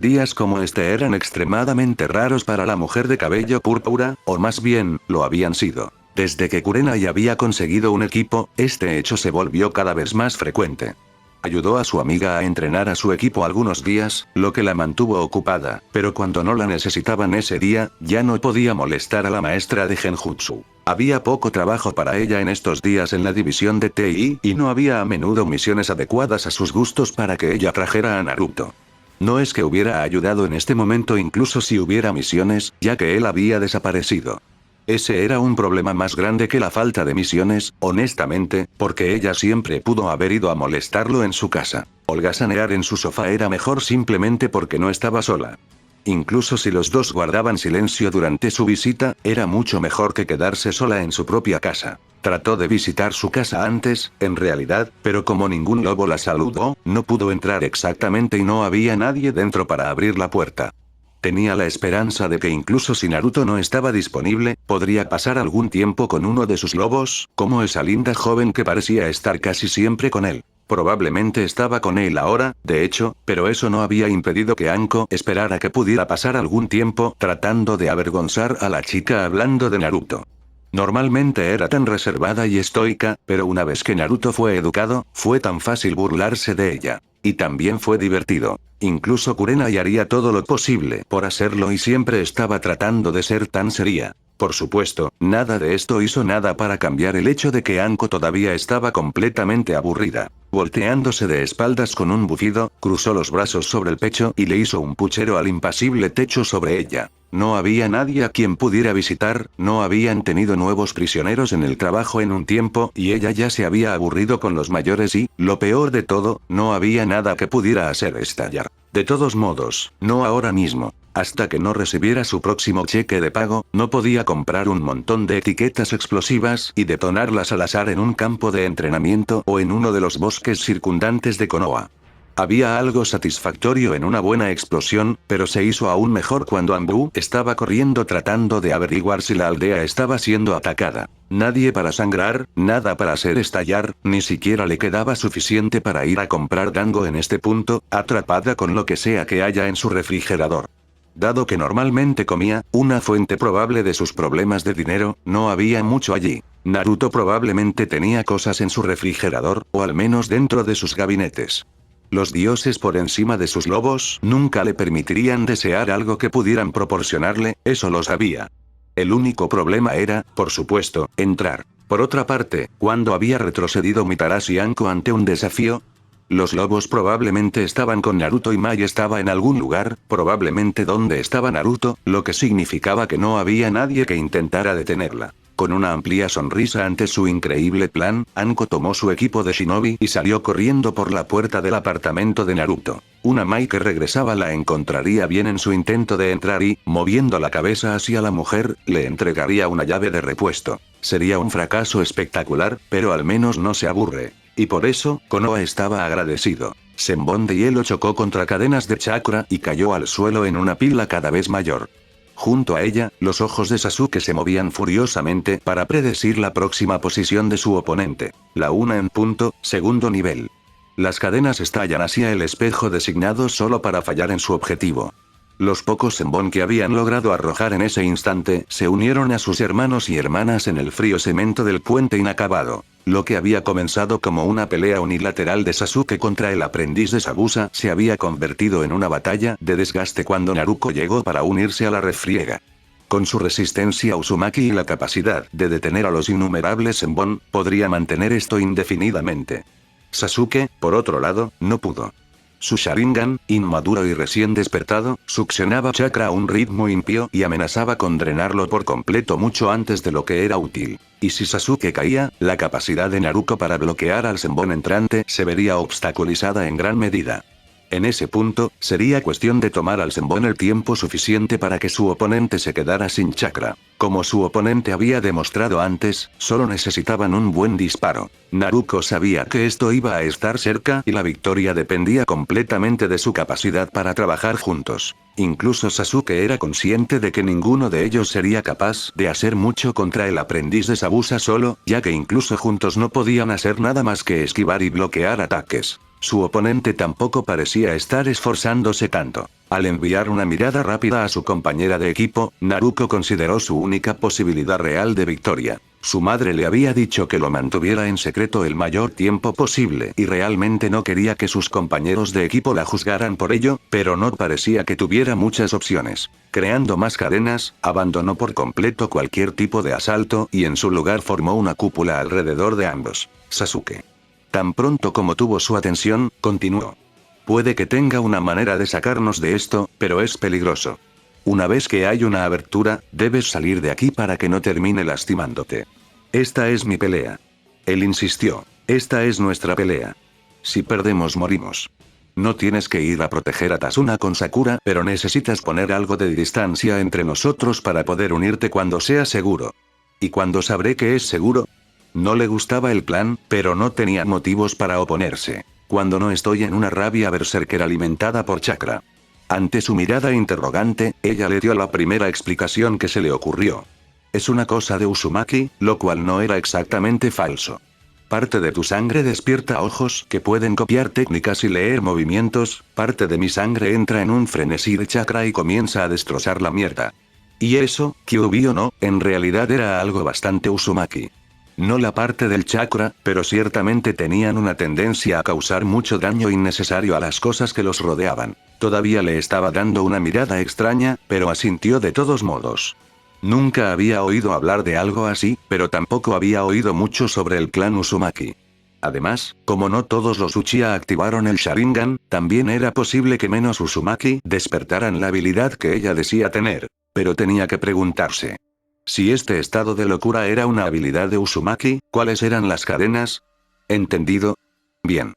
Días como este eran extremadamente raros para la mujer de cabello púrpura, o más bien, lo habían sido. Desde que Kurenai había conseguido un equipo, este hecho se volvió cada vez más frecuente. Ayudó a su amiga a entrenar a su equipo algunos días, lo que la mantuvo ocupada, pero cuando no la necesitaban ese día, ya no podía molestar a la maestra de Genjutsu. Había poco trabajo para ella en estos días en la división de TI y no había a menudo misiones adecuadas a sus gustos para que ella trajera a Naruto. No es que hubiera ayudado en este momento incluso si hubiera misiones, ya que él había desaparecido. Ese era un problema más grande que la falta de misiones, honestamente, porque ella siempre pudo haber ido a molestarlo en su casa. Holgazanear en su sofá era mejor simplemente porque no estaba sola. Incluso si los dos guardaban silencio durante su visita, era mucho mejor que quedarse sola en su propia casa. Trató de visitar su casa antes, en realidad, pero como ningún lobo la saludó, no pudo entrar exactamente y no había nadie dentro para abrir la puerta. Tenía la esperanza de que incluso si Naruto no estaba disponible, podría pasar algún tiempo con uno de sus lobos, como esa linda joven que parecía estar casi siempre con él. Probablemente estaba con él ahora, de hecho, pero eso no había impedido que Anko esperara que pudiera pasar algún tiempo tratando de avergonzar a la chica hablando de Naruto. Normalmente era tan reservada y estoica, pero una vez que Naruto fue educado, fue tan fácil burlarse de ella. Y también fue divertido. Incluso Kurenai haría todo lo posible por hacerlo y siempre estaba tratando de ser tan seria. Por supuesto, nada de esto hizo nada para cambiar el hecho de que Anko todavía estaba completamente aburrida. Volteándose de espaldas con un bufido, cruzó los brazos sobre el pecho y le hizo un puchero al impasible techo sobre ella. No había nadie a quien pudiera visitar, no habían tenido nuevos prisioneros en el trabajo en un tiempo y ella ya se había aburrido con los mayores y, lo peor de todo, no había nada que pudiera hacer estallar. De todos modos, no ahora mismo. Hasta que no recibiera su próximo cheque de pago, no podía comprar un montón de etiquetas explosivas y detonarlas al azar en un campo de entrenamiento o en uno de los bosques circundantes de Konoha. Había algo satisfactorio en una buena explosión, pero se hizo aún mejor cuando Anbu estaba corriendo tratando de averiguar si la aldea estaba siendo atacada. Nadie para sangrar, nada para hacer estallar, ni siquiera le quedaba suficiente para ir a comprar dango en este punto, atrapada con lo que sea que haya en su refrigerador. Dado que normalmente comía, una fuente probable de sus problemas de dinero, no había mucho allí. Naruto probablemente tenía cosas en su refrigerador, o al menos dentro de sus gabinetes. Los dioses por encima de sus lobos nunca le permitirían desear algo que pudieran proporcionarle, eso lo sabía. El único problema era, por supuesto, entrar. Por otra parte, cuando había retrocedido Mitarashi Anko ante un desafío, los lobos probablemente estaban con Naruto y Mai estaba en algún lugar, probablemente donde estaba Naruto, lo que significaba que no había nadie que intentara detenerla. Con una amplia sonrisa ante su increíble plan, Anko tomó su equipo de shinobi y salió corriendo por la puerta del apartamento de Naruto. Una Mai que regresaba la encontraría bien en su intento de entrar y, moviendo la cabeza hacia la mujer, le entregaría una llave de repuesto. Sería un fracaso espectacular, pero al menos no se aburre. Y por eso, Konoha estaba agradecido. Senbon de hielo chocó contra cadenas de chakra y cayó al suelo en una pila cada vez mayor. Junto a ella, los ojos de Sasuke se movían furiosamente para predecir la próxima posición de su oponente. La una en punto, segundo nivel. Las cadenas estallan hacia el espejo designado solo para fallar en su objetivo. Los pocos Senbon que habían logrado arrojar en ese instante se unieron a sus hermanos y hermanas en el frío cemento del puente inacabado. Lo que había comenzado como una pelea unilateral de Sasuke contra el aprendiz de Zabuza se había convertido en una batalla de desgaste cuando Naruto llegó para unirse a la refriega. Con su resistencia a Uzumaki y la capacidad de detener a los innumerables Senbon, podría mantener esto indefinidamente. Sasuke, por otro lado, no pudo. Su Sharingan, inmaduro y recién despertado, succionaba chakra a un ritmo impío y amenazaba con drenarlo por completo mucho antes de lo que era útil. Y si Sasuke caía, la capacidad de Naruto para bloquear al Senbon entrante se vería obstaculizada en gran medida. En ese punto, sería cuestión de tomar al Senbon el tiempo suficiente para que su oponente se quedara sin chakra. Como su oponente había demostrado antes, solo necesitaban un buen disparo. Naruto sabía que esto iba a estar cerca y la victoria dependía completamente de su capacidad para trabajar juntos. Incluso Sasuke era consciente de que ninguno de ellos sería capaz de hacer mucho contra el aprendiz de Zabuza solo, ya que incluso juntos no podían hacer nada más que esquivar y bloquear ataques. Su oponente tampoco parecía estar esforzándose tanto. Al enviar una mirada rápida a su compañera de equipo, Naruto consideró su única posibilidad real de victoria. Su madre le había dicho que lo mantuviera en secreto el mayor tiempo posible y realmente no quería que sus compañeros de equipo la juzgaran por ello, pero no parecía que tuviera muchas opciones. Creando más cadenas, abandonó por completo cualquier tipo de asalto y en su lugar formó una cúpula alrededor de ambos. Sasuke. Tan pronto como tuvo su atención, continuó. Puede que tenga una manera de sacarnos de esto, pero es peligroso. Una vez que hay una abertura, debes salir de aquí para que no termine lastimándote. Esta es mi pelea. Él insistió. Esta es nuestra pelea. Si perdemos morimos. No tienes que ir a proteger a Tasuna con Sakura, pero necesitas poner algo de distancia entre nosotros para poder unirte cuando sea seguro. ¿Y cuándo sabré que es seguro? No le gustaba el plan, pero no tenía motivos para oponerse. Cuando no estoy en una rabia berserker alimentada por chakra. Ante su mirada interrogante, ella le dio la primera explicación que se le ocurrió. Es una cosa de Uzumaki, lo cual no era exactamente falso. Parte de tu sangre despierta ojos que pueden copiar técnicas y leer movimientos, parte de mi sangre entra en un frenesí de chakra y comienza a destrozar la mierda. Y eso, Kyuubi no, en realidad era algo bastante Uzumaki. No la parte del chakra, pero ciertamente tenían una tendencia a causar mucho daño innecesario a las cosas que los rodeaban. Todavía le estaba dando una mirada extraña, pero asintió de todos modos. Nunca había oído hablar de algo así, pero tampoco había oído mucho sobre el clan Uzumaki. Además, como no todos los Uchiha activaron el Sharingan, también era posible que menos Uzumaki despertaran la habilidad que ella decía tener. Pero tenía que preguntarse. Si este estado de locura era una habilidad de Uzumaki, ¿cuáles eran las cadenas? ¿Entendido? Bien.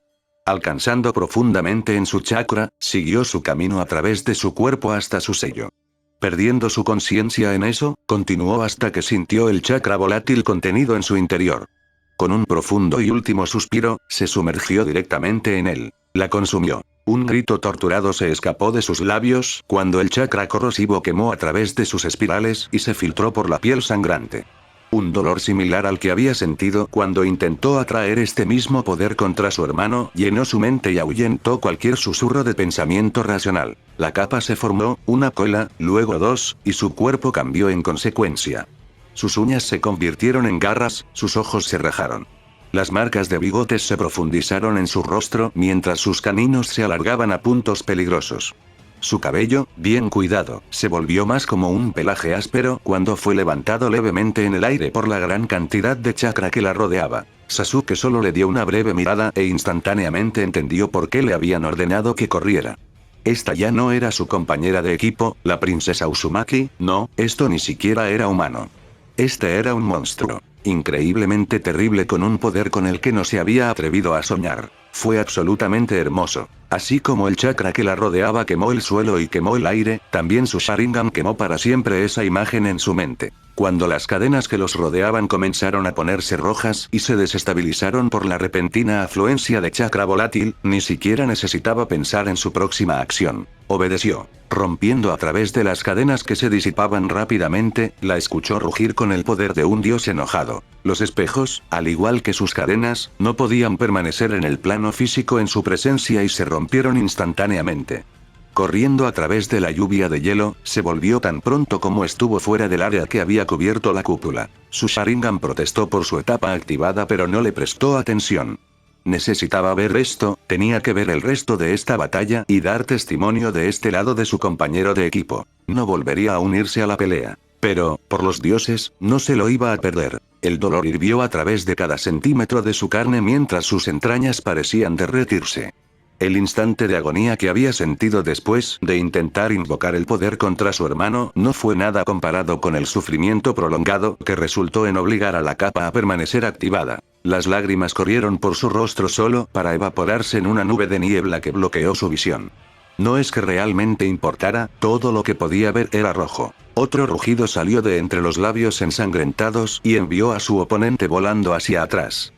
Alcanzando profundamente en su chakra, siguió su camino a través de su cuerpo hasta su sello. Perdiendo su conciencia en eso, continuó hasta que sintió el chakra volátil contenido en su interior. Con un profundo y último suspiro, se sumergió directamente en él. La consumió. Un grito torturado se escapó de sus labios cuando el chakra corrosivo quemó a través de sus espirales y se filtró por la piel sangrante. Un dolor similar al que había sentido cuando intentó atraer este mismo poder contra su hermano llenó su mente y ahuyentó cualquier susurro de pensamiento racional. La capa se formó, una cola, luego dos, y su cuerpo cambió en consecuencia. Sus uñas se convirtieron en garras, sus ojos se rajaron. Las marcas de bigotes se profundizaron en su rostro mientras sus caninos se alargaban a puntos peligrosos. Su cabello, bien cuidado, se volvió más como un pelaje áspero cuando fue levantado levemente en el aire por la gran cantidad de chakra que la rodeaba. Sasuke solo le dio una breve mirada e instantáneamente entendió por qué le habían ordenado que corriera. Esta ya no era su compañera de equipo, la princesa Uzumaki, no, esto ni siquiera era humano. Este era un monstruo, increíblemente terrible con un poder con el que no se había atrevido a soñar. Fue absolutamente hermoso. Así como el chakra que la rodeaba quemó el suelo y quemó el aire, también su Sharingan quemó para siempre esa imagen en su mente. Cuando las cadenas que los rodeaban comenzaron a ponerse rojas y se desestabilizaron por la repentina afluencia de chakra volátil, ni siquiera necesitaba pensar en su próxima acción. Obedeció. Rompiendo a través de las cadenas que se disipaban rápidamente, la escuchó rugir con el poder de un dios enojado. Los espejos, al igual que sus cadenas, no podían permanecer en el plano físico en su presencia y se rompieron instantáneamente. Corriendo a través de la lluvia de hielo, se volvió tan pronto como estuvo fuera del área que había cubierto la cúpula. Su Sharingan protestó por su etapa activada pero no le prestó atención. Necesitaba ver esto, tenía que ver el resto de esta batalla y dar testimonio de este lado de su compañero de equipo. No volvería a unirse a la pelea. Pero, por los dioses, no se lo iba a perder. El dolor hirvió a través de cada centímetro de su carne mientras sus entrañas parecían derretirse. El instante de agonía que había sentido después de intentar invocar el poder contra su hermano no fue nada comparado con el sufrimiento prolongado que resultó en obligar a la capa a permanecer activada. Las lágrimas corrieron por su rostro solo para evaporarse en una nube de niebla que bloqueó su visión. No es que realmente importara, todo lo que podía ver era rojo. Otro rugido salió de entre los labios ensangrentados y envió a su oponente volando hacia atrás.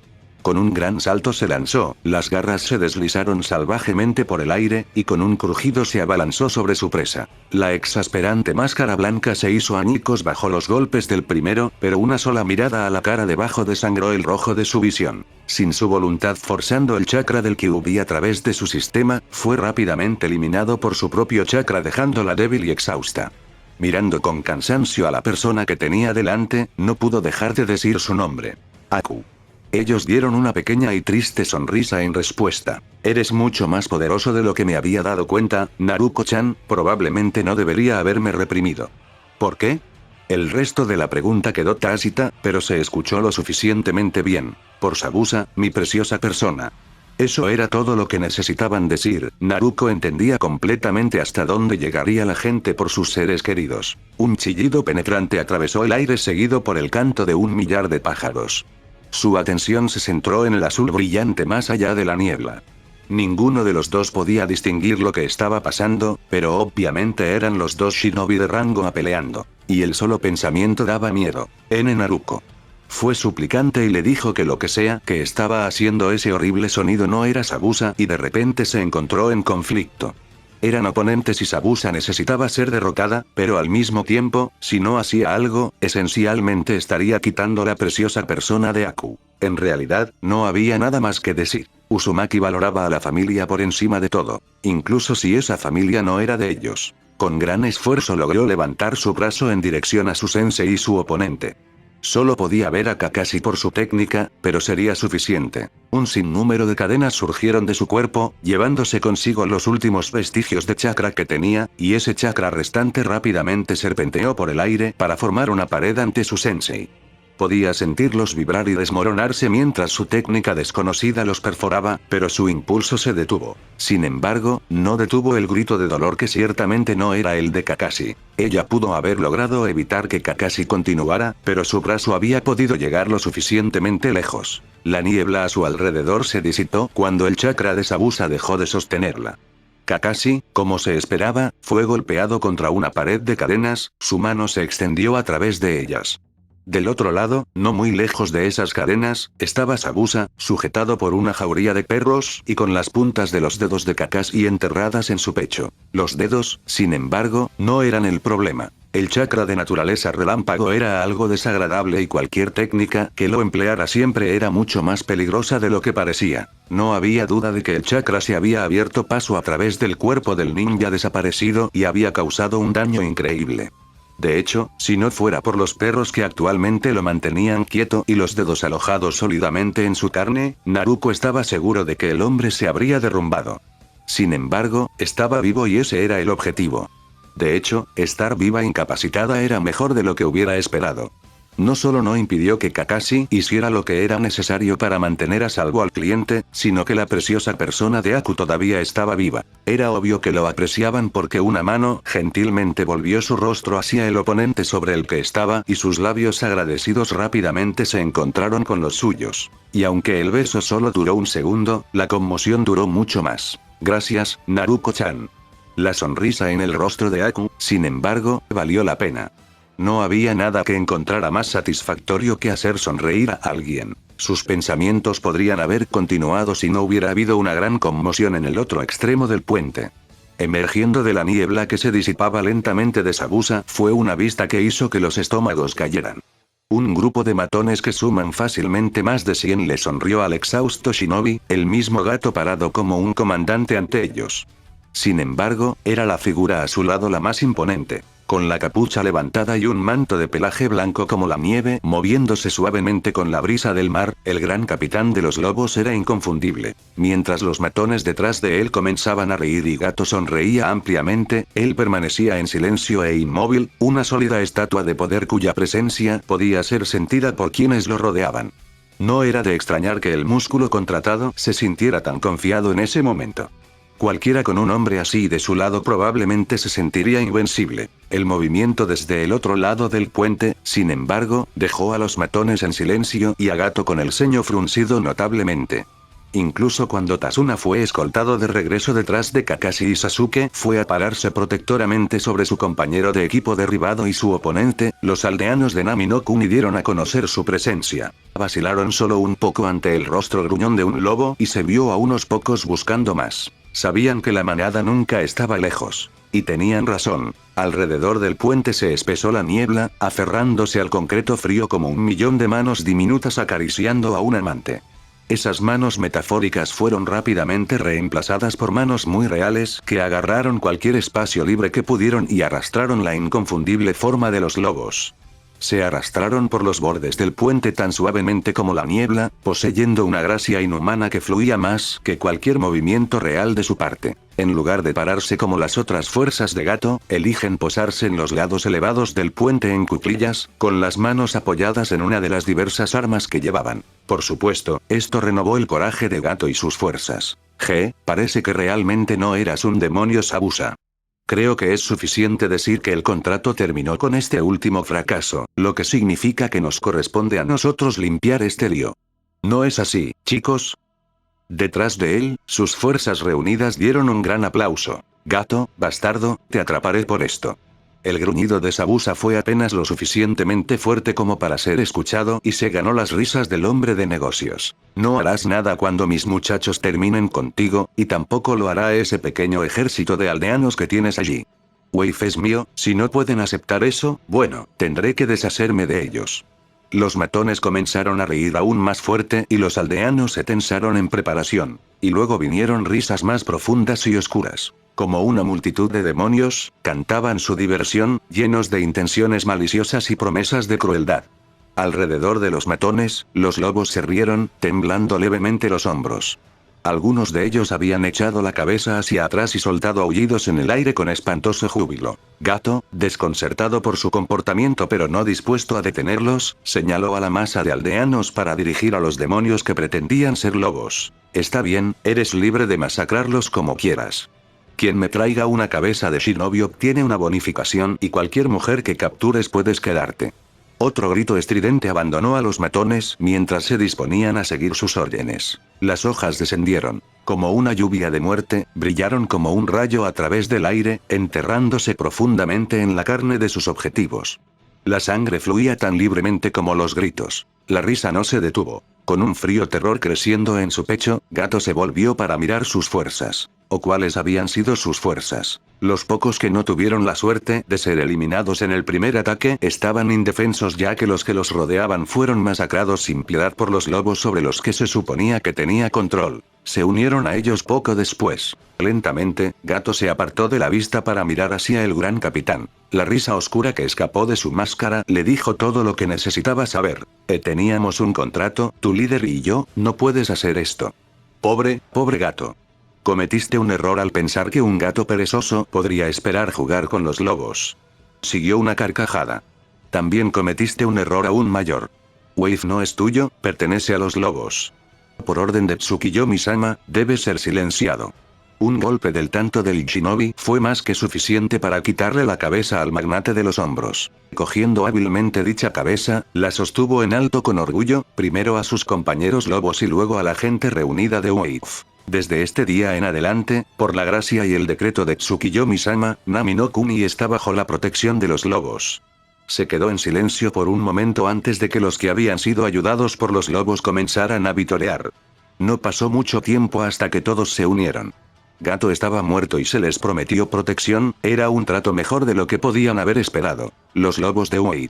Con un gran salto se lanzó, las garras se deslizaron salvajemente por el aire, y con un crujido se abalanzó sobre su presa. La exasperante máscara blanca se hizo añicos bajo los golpes del primero, pero una sola mirada a la cara debajo desangró el rojo de su visión. Sin su voluntad forzando el chakra del Kyuubi a través de su sistema, fue rápidamente eliminado por su propio chakra dejándola débil y exhausta. Mirando con cansancio a la persona que tenía delante, no pudo dejar de decir su nombre. Aku. Ellos dieron una pequeña y triste sonrisa en respuesta. Eres mucho más poderoso de lo que me había dado cuenta, Naruko-chan, probablemente no debería haberme reprimido. ¿Por qué? El resto de la pregunta quedó tácita, pero se escuchó lo suficientemente bien. Por Sabusa, mi preciosa persona. Eso era todo lo que necesitaban decir. Naruko entendía completamente hasta dónde llegaría la gente por sus seres queridos. Un chillido penetrante atravesó el aire seguido por el canto de un millar de pájaros. Su atención se centró en el azul brillante más allá de la niebla. Ninguno de los dos podía distinguir lo que estaba pasando, pero obviamente eran los dos shinobi de rango apeleando. Y el solo pensamiento daba miedo. Naruko. Fue suplicante y le dijo que lo que sea que estaba haciendo ese horrible sonido no era Sabusa y de repente se encontró en conflicto. Eran oponentes y Sabusa necesitaba ser derrotada, pero al mismo tiempo, si no hacía algo, esencialmente estaría quitando la preciosa persona de Aku. En realidad, no había nada más que decir. Uzumaki valoraba a la familia por encima de todo, incluso si esa familia no era de ellos. Con gran esfuerzo logró levantar su brazo en dirección a su sensei y su oponente. Solo podía ver a Kakashi por su técnica, pero sería suficiente. Un sinnúmero de cadenas surgieron de su cuerpo, llevándose consigo los últimos vestigios de chakra que tenía, y ese chakra restante rápidamente serpenteó por el aire para formar una pared ante su sensei. Podía sentirlos vibrar y desmoronarse mientras su técnica desconocida los perforaba, pero su impulso se detuvo. Sin embargo, no detuvo el grito de dolor que ciertamente no era el de Kakashi. Ella pudo haber logrado evitar que Kakashi continuara, pero su brazo había podido llegar lo suficientemente lejos. La niebla a su alrededor se disipó cuando el chakra de Zabuza dejó de sostenerla. Kakashi, como se esperaba, fue golpeado contra una pared de cadenas, su mano se extendió a través de ellas. Del otro lado, no muy lejos de esas cadenas, estaba Zabuza, sujetado por una jauría de perros, y con las puntas de los dedos de Kakashi enterradas en su pecho. Los dedos, sin embargo, no eran el problema. El chakra de naturaleza relámpago era algo desagradable y cualquier técnica que lo empleara siempre era mucho más peligrosa de lo que parecía. No había duda de que el chakra se había abierto paso a través del cuerpo del ninja desaparecido y había causado un daño increíble. De hecho, si no fuera por los perros que actualmente lo mantenían quieto y los dedos alojados sólidamente en su carne, Naruto estaba seguro de que el hombre se habría derrumbado. Sin embargo, estaba vivo y ese era el objetivo. De hecho, estar viva incapacitada era mejor de lo que hubiera esperado. No solo no impidió que Kakashi hiciera lo que era necesario para mantener a salvo al cliente, sino que la preciosa persona de Aku todavía estaba viva. Era obvio que lo apreciaban porque una mano gentilmente volvió su rostro hacia el oponente sobre el que estaba y sus labios agradecidos rápidamente se encontraron con los suyos. Y aunque el beso solo duró un segundo, la conmoción duró mucho más. Gracias, Naruto-chan. La sonrisa en el rostro de Aku, sin embargo, valió la pena. No había nada que encontrara más satisfactorio que hacer sonreír a alguien. Sus pensamientos podrían haber continuado si no hubiera habido una gran conmoción en el otro extremo del puente. Emergiendo de la niebla que se disipaba lentamente de Zabuza, fue una vista que hizo que los estómagos cayeran. Un grupo de matones que suman fácilmente más de 100 le sonrió al exhausto shinobi, el mismo gato parado como un comandante ante ellos. Sin embargo, era la figura a su lado la más imponente. Con la capucha levantada y un manto de pelaje blanco como la nieve moviéndose suavemente con la brisa del mar, el gran capitán de los lobos era inconfundible. Mientras los matones detrás de él comenzaban a reír y Gato sonreía ampliamente, él permanecía en silencio e inmóvil, una sólida estatua de poder cuya presencia podía ser sentida por quienes lo rodeaban. No era de extrañar que el músculo contratado se sintiera tan confiado en ese momento. Cualquiera con un hombre así de su lado probablemente se sentiría invencible. El movimiento desde el otro lado del puente, sin embargo, dejó a los matones en silencio y a Gato con el ceño fruncido notablemente. Incluso cuando Tazuna fue escoltado de regreso detrás de Kakashi y Sasuke fue a pararse protectoramente sobre su compañero de equipo derribado y su oponente, los aldeanos de Nami no Kuni dieron a conocer su presencia. Vacilaron solo un poco ante el rostro gruñón de un lobo y se vio a unos pocos buscando más. Sabían que la manada nunca estaba lejos. Y tenían razón. Alrededor del puente se espesó la niebla, aferrándose al concreto frío como un millón de manos diminutas acariciando a un amante. Esas manos metafóricas fueron rápidamente reemplazadas por manos muy reales que agarraron cualquier espacio libre que pudieron y arrastraron la inconfundible forma de los lobos. Se arrastraron por los bordes del puente tan suavemente como la niebla, poseyendo una gracia inhumana que fluía más que cualquier movimiento real de su parte. En lugar de pararse como las otras fuerzas de Gato, eligen posarse en los lados elevados del puente en cuclillas, con las manos apoyadas en una de las diversas armas que llevaban. Por supuesto, esto renovó el coraje de Gato y sus fuerzas. Parece que realmente no eras un demonio, Zabuza. Creo que es suficiente decir que el contrato terminó con este último fracaso, lo que significa que nos corresponde a nosotros limpiar este lío. ¿No es así, chicos? Detrás de él, sus fuerzas reunidas dieron un gran aplauso. Gato, bastardo, te atraparé por esto. El gruñido de Zabuza fue apenas lo suficientemente fuerte como para ser escuchado y se ganó las risas del hombre de negocios. No harás nada cuando mis muchachos terminen contigo, y tampoco lo hará ese pequeño ejército de aldeanos que tienes allí. Wave es mío, si no pueden aceptar eso, bueno, tendré que deshacerme de ellos. Los matones comenzaron a reír aún más fuerte y los aldeanos se tensaron en preparación. Y luego vinieron risas más profundas y oscuras. Como una multitud de demonios, cantaban su diversión, llenos de intenciones maliciosas y promesas de crueldad. Alrededor de los matones, los lobos se rieron, temblando levemente los hombros. Algunos de ellos habían echado la cabeza hacia atrás y soltado aullidos en el aire con espantoso júbilo. Gato, desconcertado por su comportamiento pero no dispuesto a detenerlos, señaló a la masa de aldeanos para dirigir a los demonios que pretendían ser lobos. Está bien, eres libre de masacrarlos como quieras. Quien me traiga una cabeza de shinobi obtiene una bonificación y cualquier mujer que captures puedes quedarte. Otro grito estridente abandonó a los matones mientras se disponían a seguir sus órdenes. Las hojas descendieron. Como una lluvia de muerte, brillaron como un rayo a través del aire, enterrándose profundamente en la carne de sus objetivos. La sangre fluía tan libremente como los gritos. La risa no se detuvo. Con un frío terror creciendo en su pecho, Gato se volvió para mirar sus fuerzas. ¿O cuáles habían sido sus fuerzas? Los pocos que no tuvieron la suerte de ser eliminados en el primer ataque estaban indefensos ya que los rodeaban fueron masacrados sin piedad por los lobos sobre los que se suponía que tenía control. Se unieron a ellos poco después. Lentamente, Gato se apartó de la vista para mirar hacia el gran capitán. La risa oscura que escapó de su máscara le dijo todo lo que necesitaba saber. Teníamos un contrato, tu líder y yo, no puedes hacer esto. Pobre gato. Cometiste un error al pensar que un gato perezoso podría esperar jugar con los lobos. Siguió una carcajada. También cometiste un error aún mayor. Wave no es tuyo, pertenece a los lobos. Por orden de Tsukiyomi-sama, debe ser silenciado. Un golpe del tanto del shinobi fue más que suficiente para quitarle la cabeza al magnate de los hombros. Cogiendo hábilmente dicha cabeza, la sostuvo en alto con orgullo, primero a sus compañeros lobos y luego a la gente reunida de Wave. Desde este día en adelante, por la gracia y el decreto de Tsukiyomi-sama, Nami no Kuni está bajo la protección de los lobos. Se quedó en silencio por un momento antes de que los que habían sido ayudados por los lobos comenzaran a vitorear. No pasó mucho tiempo hasta que todos se unieron. Gato estaba muerto y se les prometió protección, era un trato mejor de lo que podían haber esperado. Los lobos de Wave.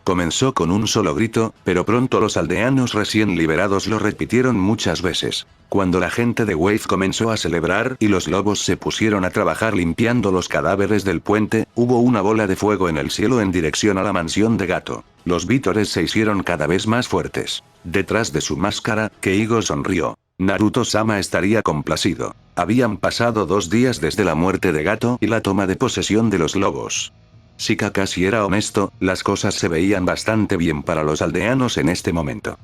Comenzó con un solo grito, pero pronto los aldeanos recién liberados lo repitieron muchas veces. Cuando la gente de Wave comenzó a celebrar y los lobos se pusieron a trabajar limpiando los cadáveres del puente, hubo una bola de fuego en el cielo en dirección a la mansión de Gato. Los vítores se hicieron cada vez más fuertes. Detrás de su máscara, Keigo sonrió. Naruto-sama estaría complacido. Habían pasado 2 días desde la muerte de Gato y la toma de posesión de los lobos. Si Kakashi era honesto, las cosas se veían bastante bien para los aldeanos en este momento.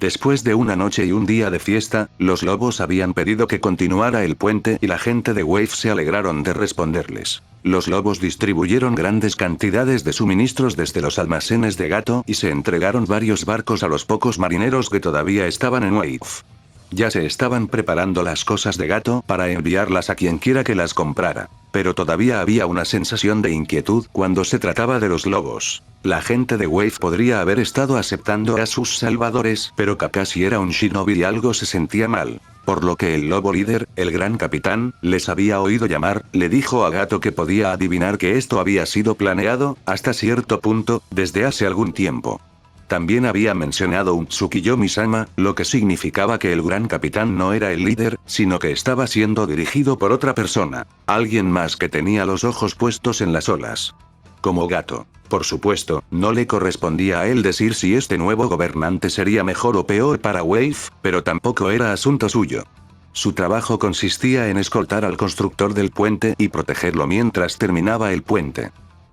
Después de una noche y un día de fiesta, los lobos habían pedido que continuara el puente y la gente de Wave se alegraron de responderles. Los lobos distribuyeron grandes cantidades de suministros desde los almacenes de Gato y se entregaron varios barcos a los pocos marineros que todavía estaban en Wave. Ya se estaban preparando las cosas de Gato para enviarlas a quien quiera que las comprara. Pero todavía había una sensación de inquietud cuando se trataba de los lobos. La gente de Wave podría haber estado aceptando a sus salvadores, pero Kakashi era un shinobi y algo se sentía mal. Por lo que el lobo líder, el gran capitán, les había oído llamar, le dijo a Gato que podía adivinar que esto había sido planeado, hasta cierto punto, desde hace algún tiempo. También había mencionado un Tsukiyomi-sama, lo que significaba que el gran capitán no era el líder, sino que estaba siendo dirigido por otra persona. Alguien más que tenía los ojos puestos en las olas. Como Gato. Por supuesto, no le correspondía a él decir si este nuevo gobernante sería mejor o peor para Wave, pero tampoco era asunto suyo. Su trabajo consistía en escoltar al constructor del puente y protegerlo mientras terminaba el puente.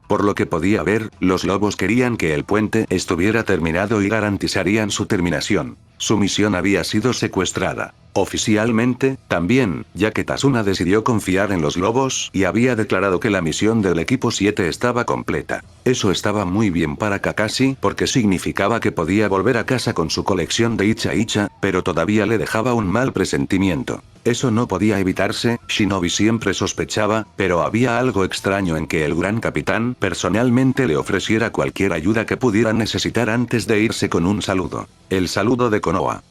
Por lo que podía ver, los lobos querían que el puente estuviera terminado y garantizarían su terminación. Su misión había sido secuestrada. Oficialmente, también, ya que Tasuna decidió confiar en los lobos y había declarado que la misión del equipo 7 estaba completa. Eso estaba muy bien para Kakashi porque significaba que podía volver a casa con su colección de Icha Icha, pero todavía le dejaba un mal presentimiento. Eso no podía evitarse, Shinobi siempre sospechaba, pero había algo extraño en que el gran capitán personalmente le ofreciera cualquier ayuda que pudiera necesitar antes de irse con un saludo. El saludo de Konoha.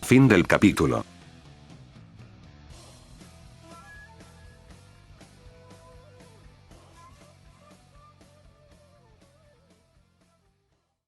Fin del capítulo.